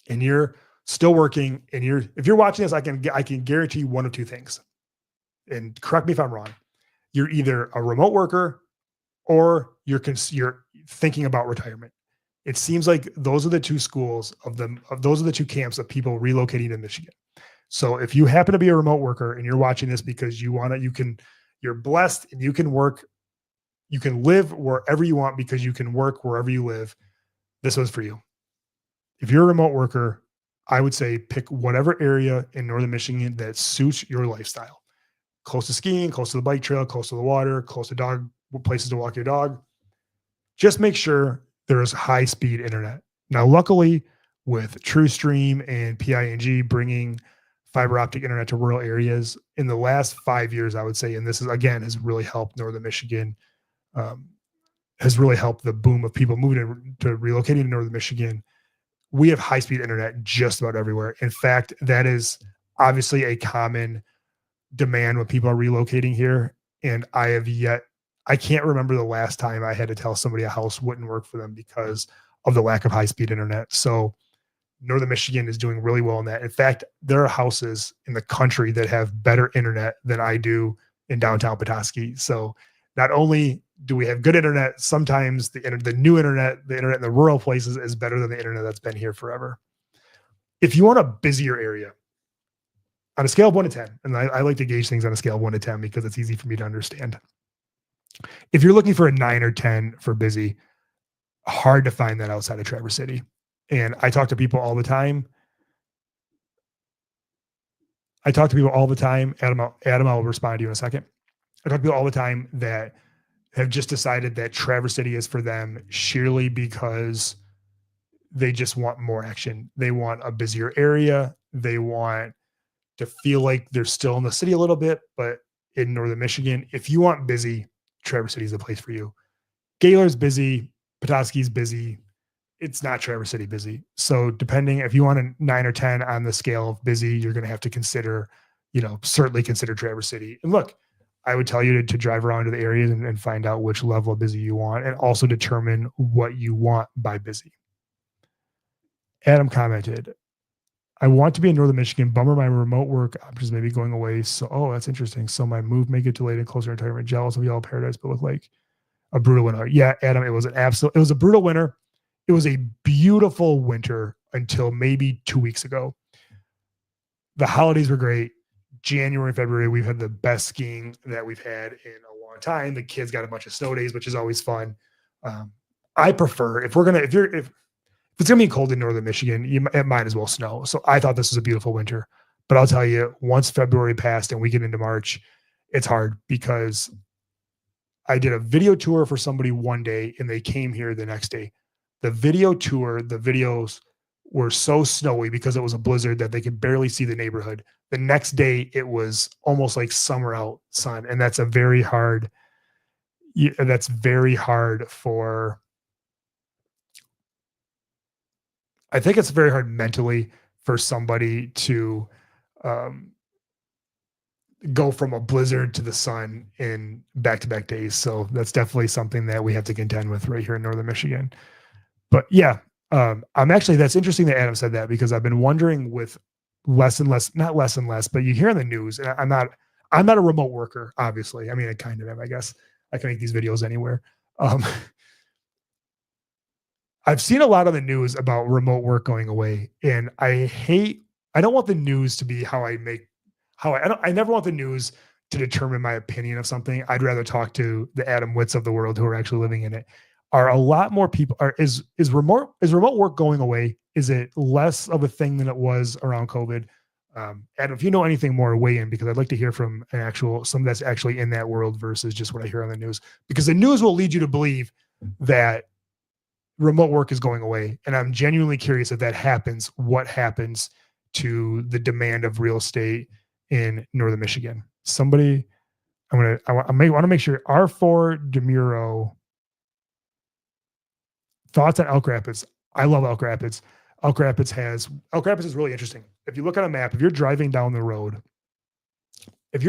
and you're still working and if you're watching this, I can guarantee you one of two things. And correct me if I'm wrong. You're either a remote worker or you're thinking about retirement. It seems like those are the two schools those are the two camps of people relocating to Michigan. So if you happen to be a remote worker and you're watching this because you're blessed and you can live wherever you want because you can work wherever you live, this was for you. If you're a remote worker, I would say pick whatever area in northern Michigan that suits your lifestyle. Close to skiing, close to the bike trail, close to the water, close to places to walk your dog. Just make sure there is high-speed internet. Now, luckily, with TrueStream and PING bringing fiber optic internet to rural areas in the last 5 years, I would say, and this is again has really helped northern Michigan, has really helped the boom of people moving to relocating to northern Michigan. We have high-speed internet just about everywhere. In fact, that is obviously a common demand when people are relocating here. And I can't remember the last time I had to tell somebody a house wouldn't work for them because of the lack of high-speed internet. So northern Michigan is doing really well in that. In fact, there are houses in the country that have better internet than I do in downtown Petoskey. So not only do we have good internet, sometimes the new internet, the internet in the rural places is better than the internet that's been here forever. If you want a busier area, on a scale of 1 to 10, and I like to gauge things on a scale of 1 to 10 because it's easy for me to understand. If you're looking for a 9 or 10 for busy, hard to find that outside of Traverse City. And I talk to people all the time. Adam, I'll respond to you in a second. I talk to people all the time that have just decided that Traverse City is for them sheerly because they just want more action. They want a busier area. They want to feel like they're still in the city a little bit, but in northern Michigan, if you want busy, Traverse City is the place for you. Gaylor's busy, Petoskey's busy. It's not Traverse City busy. So depending, if you want a 9 or 10 on the scale of busy, you're going to have to consider, certainly consider Traverse City. And look, I would tell you to drive around to the areas and find out which level of busy you want and also determine what you want by busy. Adam commented, I want to be in northern Michigan. Bummer my remote work options may be going away. So, that's interesting. So my move may get delayed and closer to retirement. Jealous of y'all paradise, but look like a brutal winter. Yeah, Adam, it was a brutal winter. It was a beautiful winter until maybe 2 weeks ago. The holidays were great. January and February, we've had the best skiing that we've had in a long time. The kids got a bunch of snow days, which is always fun. Um, I prefer if it's gonna be cold in northern Michigan, it might as well snow. So I thought this was a beautiful winter. But I'll tell you, once February passed and we get into March, it's hard because I did a video tour for somebody one day and they came here the next day. The video tour, the videos were so snowy because it was a blizzard that they could barely see the neighborhood. The next day, it was almost like summer out sun. And that's that's very hard for, I think it's very hard mentally for somebody to um, go from a blizzard to the sun in back-to-back days. So that's definitely something that we have to contend with right here in northern Michigan. But yeah, that's interesting that Adam said that because I've been wondering with less and less, not less and less, but you hear in the news, and I'm not a remote worker, obviously. I mean, I kind of am, I guess. I can make these videos anywhere. Um, I've seen a lot on the news about remote work going away, and I don't want the news to be I never want the news to determine my opinion of something. I'd rather talk to the Adam Witts of the world who are actually living in it. Are a lot more people is remote work going away? Is it less of a thing than it was around COVID? Adam, if you know anything more, weigh in because I'd like to hear from someone that's actually in that world versus just what I hear on the news. Because the news will lead you to believe that remote work is going away. And I'm genuinely curious if that happens, what happens to the demand of real estate in northern Michigan. Somebody, I want to make sure R4 DeMuro thoughts on Elk Rapids. I love Elk Rapids. Elk Rapids is really interesting. If you look at a map, if you're driving down the road, you're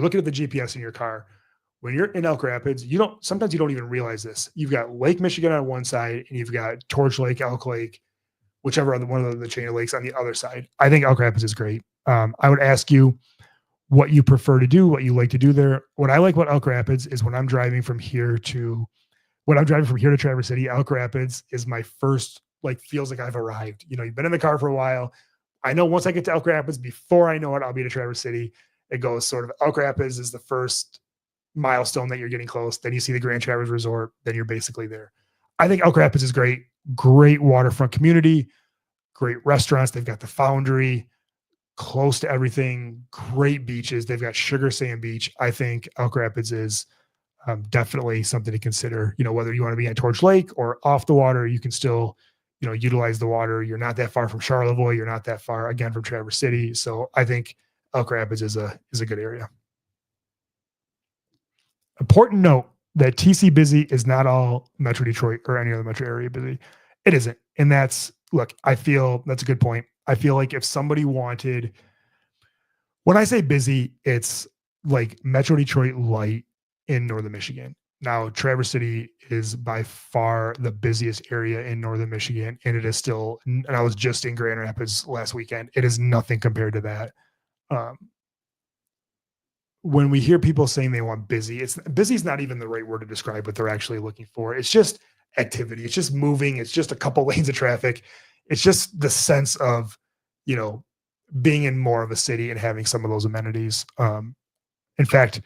looking at the GPS in your car, when you're in Elk Rapids, sometimes you don't even realize this. You've got Lake Michigan on one side and you've got Torch Lake, Elk Lake, whichever other one of the chain of lakes on the other side. I think Elk Rapids is great. I would ask you what you prefer to do, what you like to do there. What I like about Elk Rapids is when I'm driving from here to Traverse City, Elk Rapids is my first, feels like I've arrived. You've been in the car for a while. I know once I get to Elk Rapids, before I know it, I'll be to Traverse City. It goes sort of Elk Rapids is the first milestone that you're getting close. Then you see the Grand Traverse Resort. Then you're basically there. I think Elk Rapids is great. Great waterfront community, great restaurants. They've got the Foundry, close to everything, great beaches. They've got Sugar Sand Beach. I think Elk Rapids is definitely something to consider. Whether you want to be at Torch Lake or off the water, you can still, utilize the water. You're not that far from Charlevoix. You're not that far again from Traverse City. So I think Elk Rapids is a good area. Important note that TC busy is not all Metro Detroit or any other metro area busy. It isn't. And I feel that's a good point. I feel like if somebody wanted, when I say busy, it's like Metro Detroit light in northern Michigan. Now, Traverse City is by far the busiest area in northern Michigan, and it is still, and I was just in Grand Rapids last weekend. It is nothing compared to that. When we hear people saying they want busy is not even the right word to describe what they're actually looking for. It's just activity. It's just moving. It's just a couple lanes of traffic. It's just the sense of, being in more of a city and having some of those amenities. In fact,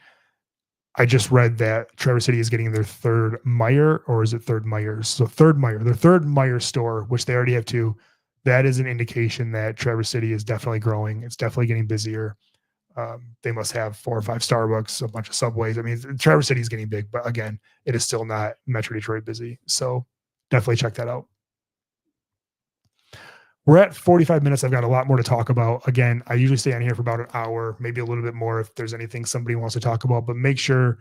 I just read that Traverse City is getting their third Meijer, or is it third Meijers? So their third Meijer store, which they already have two. That is an indication that Traverse City is definitely growing. It's definitely getting busier. They must have 4 or 5 Starbucks, a bunch of Subways. I mean, Traverse City is getting big, but again, it is still not Metro Detroit busy. So definitely check that out. We're at 45 minutes. I've got a lot more to talk about. Again, I usually stay on here for about an hour, maybe a little bit more if there's anything somebody wants to talk about, but make sure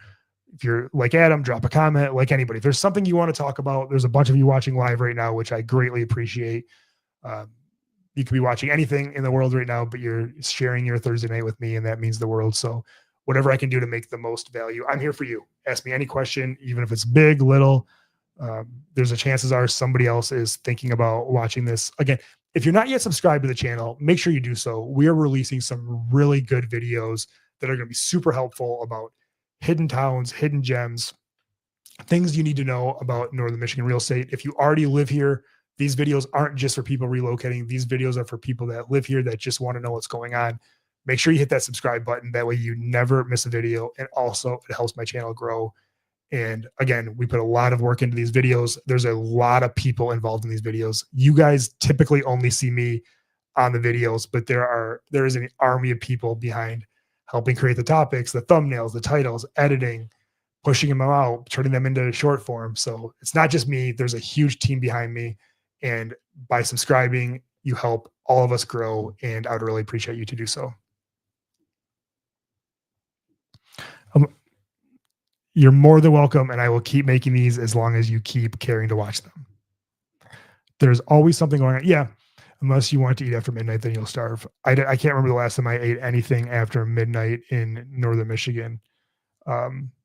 if you're like Adam, drop a comment, like anybody. If there's something you want to talk about, there's a bunch of you watching live right now, which I greatly appreciate. You could be watching anything in the world right now, but you're sharing your Thursday night with me, and that means the world. So whatever I can do to make the most value, I'm here for you. Ask me any question, even if it's big, little. There's a chances are somebody else is thinking about watching this. Again, if you're not yet subscribed to the channel, make sure you do so. We are releasing some really good videos that are going to be super helpful about hidden towns, hidden gems, things you need to know about northern Michigan real estate. If you already live here, These videos aren't just for people relocating. These videos are for people that live here that just want to know what's going on. Make sure you hit that subscribe button. That way you never miss a video. And also it helps my channel grow. And again, we put a lot of work into these videos. There's a lot of people involved in these videos. You guys typically only see me on the videos, but there is an army of people behind helping create the topics, the thumbnails, the titles, editing, pushing them out, turning them into short form. So it's not just me. There's a huge team behind me. And by subscribing, you help all of us grow. And I would really appreciate you to do so. You're more than welcome, and I will keep making these as long as you keep caring to watch them. There's always something going on. Yeah, unless you want to eat after midnight, then you'll starve. I can't remember the last time I ate anything after midnight in northern Michigan.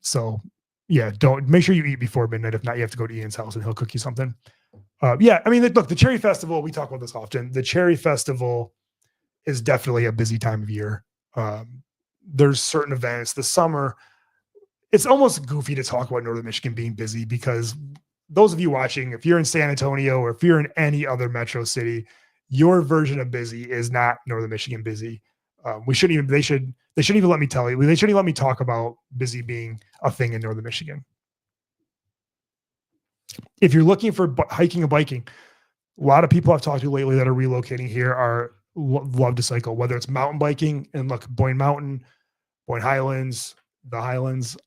So yeah, don't make sure you eat before midnight. If not, you have to go to Ian's house and he'll cook you something. Yeah, I mean, look, the Cherry Festival, we talk about this often. The Cherry Festival is definitely a busy time of year. There's certain events. The summer, it's almost goofy to talk about Northern Michigan being busy because those of you watching, if you're in San Antonio or if you're in any other metro city, your version of busy is not Northern Michigan busy. They shouldn't even let me tell you. They shouldn't even let me talk about busy being a thing in Northern Michigan. If you're looking for hiking and biking, a lot of people I've talked to lately that are relocating here love to cycle, whether it's mountain biking and look, Boyne Mountain, Boyne Highlands, the Highlands.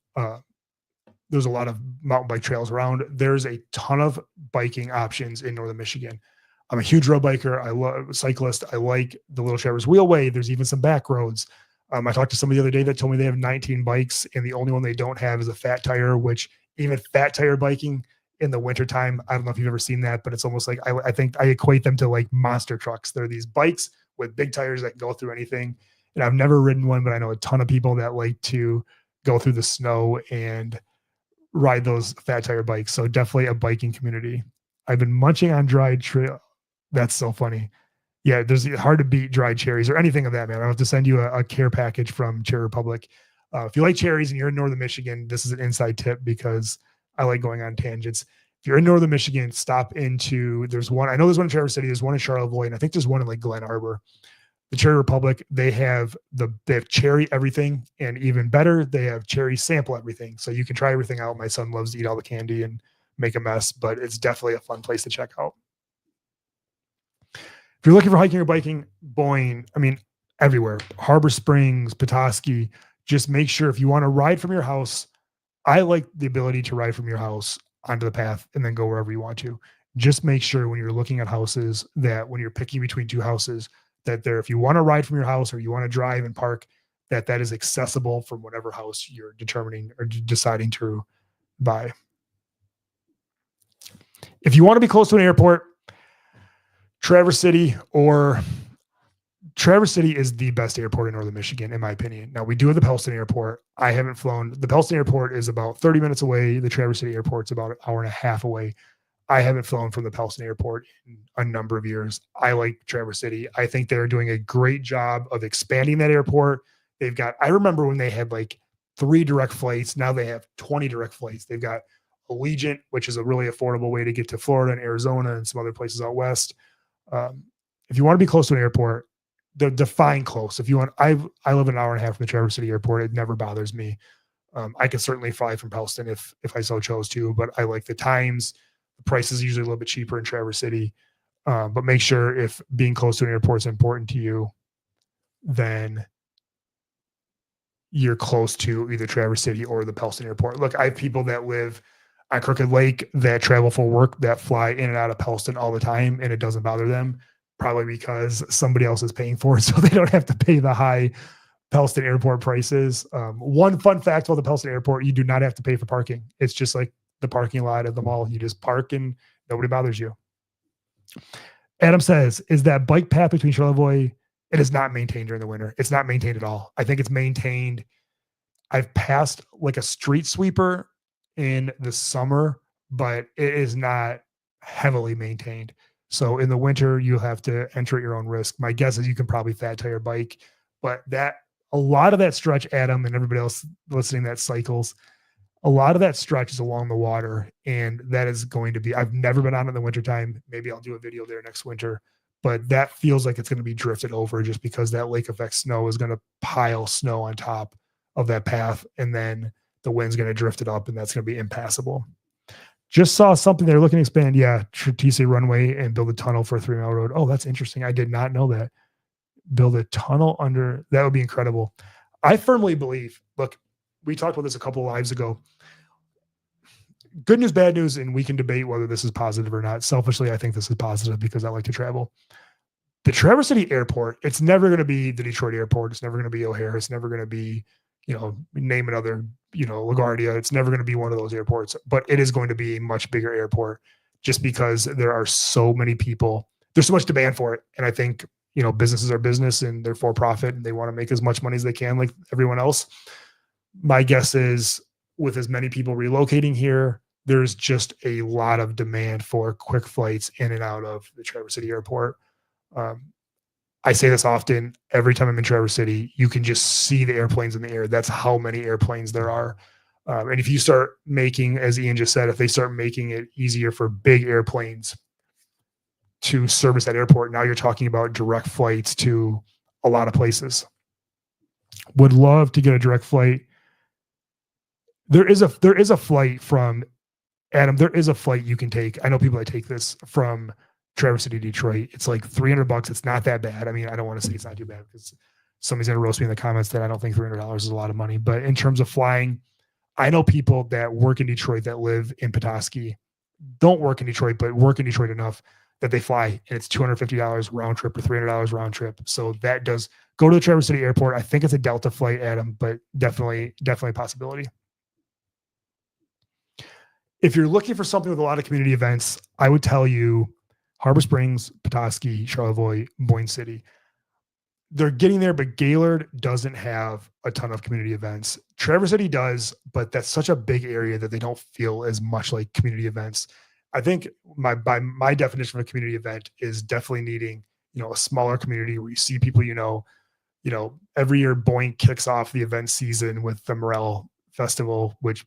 There's a lot of mountain bike trails around. There's a ton of biking options in Northern Michigan. I'm a huge road biker. I love cyclist. I like the Little Traverse Wheelway. There's even some back roads. I talked to somebody the other day that told me they have 19 bikes and the only one they don't have is a fat tire, which even fat tire biking in the wintertime, I don't know if you've ever seen that, but it's almost like I think I equate them to like monster trucks. They're these bikes with big tires that can go through anything. And I've never ridden one, but I know a ton of people that like to go through the snow and ride those fat tire bikes. So definitely a biking community. I've been munching on dried trail. That's so funny. Yeah, there's hard to beat dried cherries or anything of that, man. I'll have to send you a care package from Cherry Republic. If you like cherries and you're in Northern Michigan, this is an inside tip because I like going on tangents. If you're in Northern Michigan, stop into, there's one, I know there's one in Traverse City, there's one in Charlottesville, and I think there's one in like Glen Arbor. The Cherry Republic, they have cherry everything, and even better, they have cherry sample everything. So you can try everything out. My son loves to eat all the candy and make a mess, but it's definitely a fun place to check out. If you're looking for hiking or biking, Boyne, I mean, everywhere, Harbor Springs, Petoskey, just make sure if you want to ride from your house, I like the ability to ride from your house onto the path and then go wherever you want to. Just make sure when you're looking at houses that when you're picking between two houses, that there, if you want to ride from your house or you want to drive and park, that is accessible from whatever house you're determining or deciding to buy. If you want to be close to an airport, Traverse City is the best airport in Northern Michigan, in my opinion. Now, we do have the Pellston Airport. I haven't flown. The Pellston Airport is about 30 minutes away. The Traverse City Airport's about an hour and a half away. I haven't flown from the Pellston Airport in a number of years. I like Traverse City. I think they're doing a great job of expanding that airport. I remember when they had like 3 direct flights. Now they have 20 direct flights. They've got Allegiant, which is a really affordable way to get to Florida and Arizona and some other places out west. If you want to be close to an airport, define close. If you want, I live an hour and a half from the Traverse City Airport. It never bothers me. I could certainly fly from Pellston if I so chose to, but I like the times. The price is usually a little bit cheaper in Traverse City. But make sure if being close to an airport is important to you, then you're close to either Traverse City or the Pellston Airport. Look, I have people that live on Crooked Lake that travel for work that fly in and out of Pellston all the time, and it doesn't bother them, probably because somebody else is paying for it, so they don't have to pay the high Pellston Airport prices. One fun fact about the Pellston Airport, you do not have to pay for parking. It's just like the parking lot at the mall. You just park and nobody bothers you. Adam says, is that bike path between Charlevoix? It is not maintained during the winter. It's not maintained at all. I think it's maintained. I've passed like a street sweeper in the summer, but it is not heavily maintained. So in the winter, you'll have to enter at your own risk. My guess is you can probably fat tire bike, but a lot of that stretch, Adam and everybody else listening that cycles, A lot of that stretch is along the water, and that is going to be, I've never been on in the wintertime. Maybe I'll do a video there next winter, but that feels like it's going to be drifted over just because that lake effect snow is going to pile snow on top of that path. And then the wind's going to drift it up, and that's going to be impassable. Just saw something they're looking to expand. Yeah. Trotese runway and build a tunnel for a 3 mile road. Oh, that's interesting. I did not know that. Build a tunnel under, that would be incredible. I firmly believe, look, we talked about this a couple of lives ago. Good news, bad news, and we can debate whether this is positive or not. Selfishly, I think this is positive because I like to travel. The Traverse City Airport, it's never going to be the Detroit Airport. It's never going to be O'Hare. It's never going to be, name another, LaGuardia. It's never going to be one of those airports, but it is going to be a much bigger airport just because there are so many people. There's so much demand for it. And I think, businesses are business and they're for profit and they want to make as much money as they can, like everyone else. My guess is with as many people relocating here, there's just a lot of demand for quick flights in and out of the Traverse City Airport. I say this often. Every time I'm in Traverse City, you can just see the airplanes in the air. That's how many airplanes there are. And if you start making, as Ian just said, if they start making it easier for big airplanes to service that airport, now you're talking about direct flights to a lot of places. Would love to get a direct flight. There is a flight from Adam. There is a flight you can take. I know people that take this from Traverse City, Detroit. It's like $300. It's not that bad. I mean, I don't want to say it's not too bad because somebody's going to roast me in the comments that I don't think $300 is a lot of money. But in terms of flying, I know people that work in Detroit that live in Petoskey, don't work in Detroit, but work in Detroit enough that they fly, and it's $250 round trip or $300 round trip. So that does go to the Traverse City Airport. I think it's a Delta flight, Adam, but definitely a possibility. If you're looking for something with a lot of community events, I would tell you Harbor Springs, Petoskey, Charlevoix, Boyne City. They're getting there, but Gaylord doesn't have a ton of community events. Traverse City does, but that's such a big area that they don't feel as much like community events. I think by my definition of a community event is definitely needing, a smaller community where you see people, every year Boyne kicks off the event season with the Morel Festival, which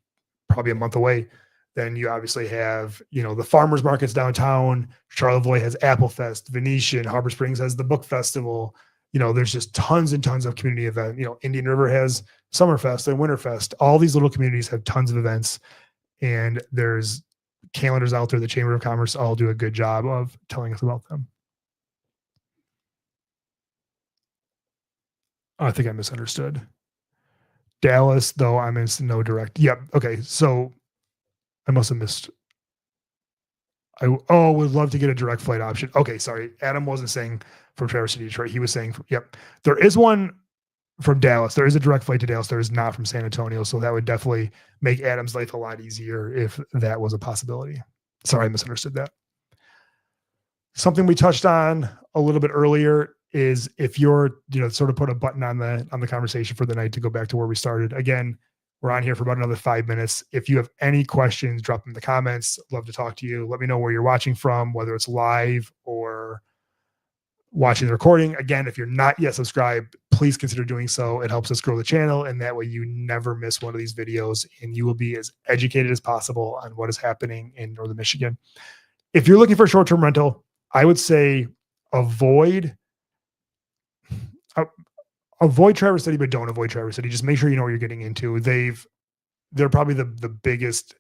probably a month away. Then you obviously have, the farmers markets downtown. Charlevoix has Apple Fest, Venetian, Harbor Springs has the book festival. There's just tons and tons of community events. Indian River has Summerfest and Winterfest. All these little communities have tons of events, and there's calendars out there. The Chamber of Commerce all do a good job of telling us about them. I think I misunderstood. Dallas, though, I'm in no direct. Yep. Okay. So I must have missed. Would love to get a direct flight option. Okay, sorry. Adam wasn't saying from Traverse City, Detroit. He was saying, yep. There is one from Dallas. There is a direct flight to Dallas. There is not from San Antonio. So that would definitely make Adam's life a lot easier if that was a possibility. Sorry, I misunderstood that. Something we touched on a little bit earlier is if you're, sort of put a button on the conversation for the night to go back to where we started. Again, we're on here for about another 5 minutes. If you have any questions, drop them in the comments. I'd love to talk to you. Let me know where you're watching from, whether it's live or watching the recording. Again, if you're not yet subscribed, please consider doing so. It helps us grow the channel, and that way you never miss one of these videos, and you will be as educated as possible on what is happening in Northern Michigan. If you're looking for a short-term rental, I would say avoid Traverse City, but don't avoid Traverse City. Just make sure you know what you're getting into. They're probably the biggest.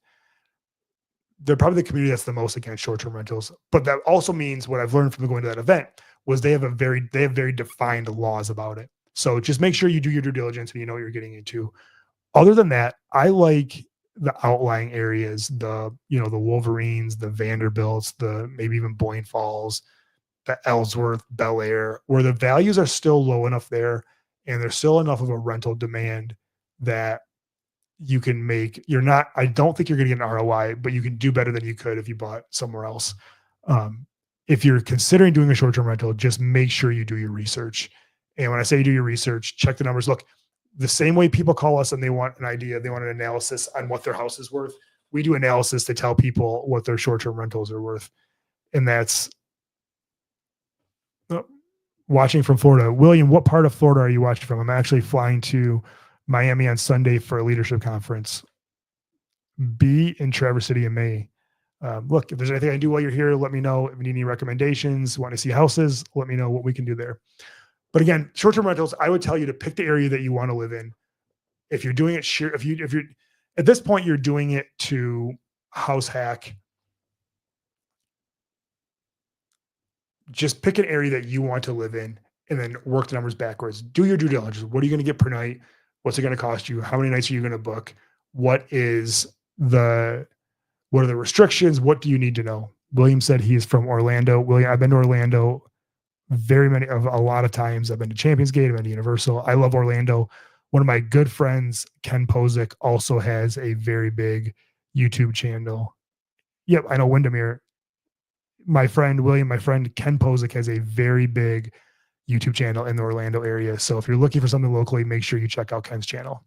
They're probably the community that's the most against short-term rentals. But that also means what I've learned from going to that event was they have very defined laws about it. So just make sure you do your due diligence and you know what you're getting into. Other than that, I like the outlying areas, the Wolverines, the Vanderbilts, the maybe even Boyne Falls, the Ellsworth, Bel Air, where the values are still low enough there and there's still enough of a rental demand that you can make. I don't think you're going to get an ROI, but you can do better than you could if you bought somewhere else. If you're considering doing a short-term rental, just make sure you do your research. And when I say do your research, check the numbers. Look, the same way people call us and they want an idea, they want an analysis on what their house is worth. We do analysis to tell people what their short-term rentals are worth. And that's watching from Florida. William, what part of Florida are you watching from? I'm actually flying to Miami on Sunday for a leadership conference. be in Traverse City in May. Look, if there's anything I can do while you're here, let me know. If you need any recommendations, want to see houses, let me know what we can do there. But again, short-term rentals, I would tell you to pick the area that you want to live in. If you're doing it, if you're at this point, you're doing it to house hack. Just pick an area that you want to live in and then work the numbers backwards. Do your due diligence. What are you going to get per night? What's it going to cost you? How many nights are you going to book? What is the what are the restrictions? What do you need to know? William said he is from Orlando. William, I've been to Orlando a lot of times. I've been to Champions Gate, I've been to Universal. I love Orlando. One of my good friends, Ken Posick, also has a very big YouTube channel. Yep, I know Windermere. My friend William, my friend Ken Posick has a very big YouTube channel in the Orlando area. So if you're looking for something locally, make sure you check out Ken's channel.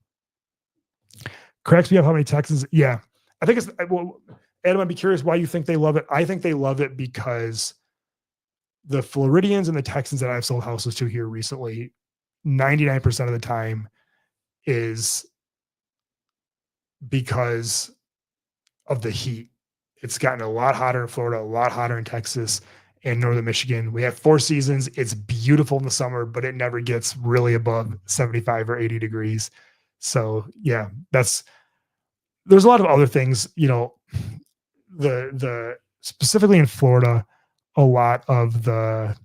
Cracks me up how many Texans. Yeah, I think it's, well, Adam, I'd be curious why you think they love it. I think they love it because the Floridians and the Texans that I've sold houses to here recently, 99% of the time is because of the heat. It's gotten a lot hotter in Florida, a lot hotter in Texas and northern Michigan. We have 4 seasons. It's beautiful in the summer, but it never gets really above 75 or 80 degrees. So yeah, there's a lot of other things, the specifically in Florida, a lot of the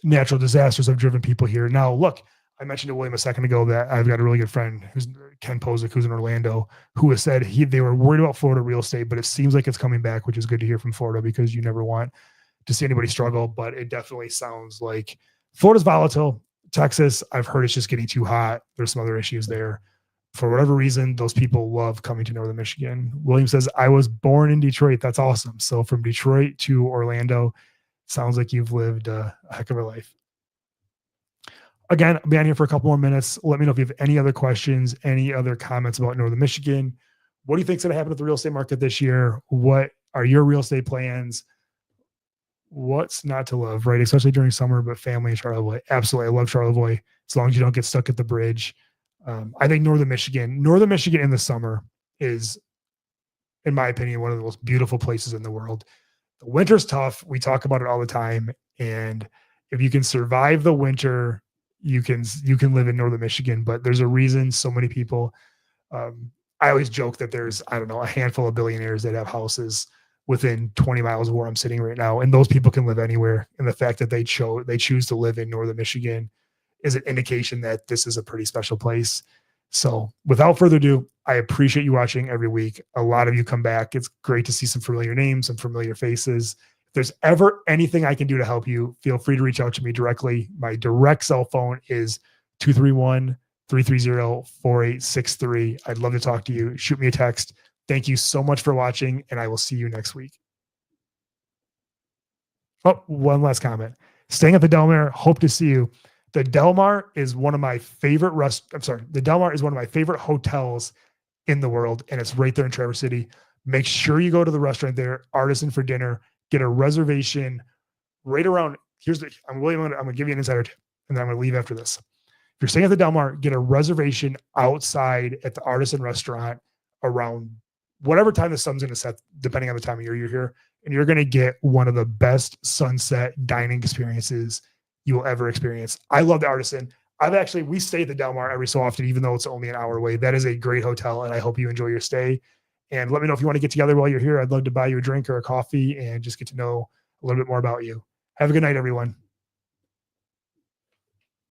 natural disasters have driven people here. Now, look, I mentioned to William a second ago that I've got a really good friend who's Ken Posick, who's in Orlando, who has said they were worried about Florida real estate, but it seems like it's coming back, which is good to hear from Florida because you never want to see anybody struggle. But it definitely sounds like Florida's volatile. Texas, I've heard it's just getting too hot. There's some other issues there. For whatever reason, those people love coming to northern Michigan. William says, I was born in Detroit. That's awesome. So from Detroit to Orlando, sounds like you've lived a heck of a life. Again, I'll be on here for a couple more minutes. Let me know if you have any other questions, any other comments about northern Michigan. What do you think is going to happen with the real estate market this year? What are your real estate plans? What's not to love, right? Especially during summer, but family in Charlevoix. Absolutely. I love Charlevoix as long as you don't get stuck at the bridge. I think northern Michigan in the summer is, in my opinion, one of the most beautiful places in the world. The winter's tough. We talk about it all the time. And if you can survive the winter, you can live in northern Michigan. But there's a reason so many people, I always joke that there's, I don't know, a handful of billionaires that have houses within 20 miles of where I'm sitting right now. And those people can live anywhere. And the fact that they choose to live in northern Michigan is an indication that this is a pretty special place. So without further ado, I appreciate you watching every week. A lot of you come back. It's great to see some familiar names, some familiar faces. If there's ever anything I can do to help you, feel free to reach out to me directly. My direct cell phone is 231-330-4863. I'd love to talk to you. Shoot me a text. Thank you so much for watching, and I will see you next week. Oh, one last comment. Staying at the Del Mar, hope to see you. The Del Mar is one of my favorite the Del Mar is one of my favorite hotels in the world, and it's right there in Traverse City. Make sure you go to the restaurant there, Artisan for dinner. Get a reservation right around. I'm going to give you an insider tip, and then I'm going to leave after this. If you're staying at the Del Mar, get a reservation outside at the Artisan restaurant around whatever time the sun's going to set, depending on the time of year you're here, and you're going to get one of the best sunset dining experiences you will ever experience. I love the Artisan. We stay at the Del Mar every so often, even though it's only an hour away. That is a great hotel, and I hope you enjoy your stay. And let me know if you want to get together while you're here. I'd love to buy you a drink or a coffee and just get to know a little bit more about you. Have a good night, everyone.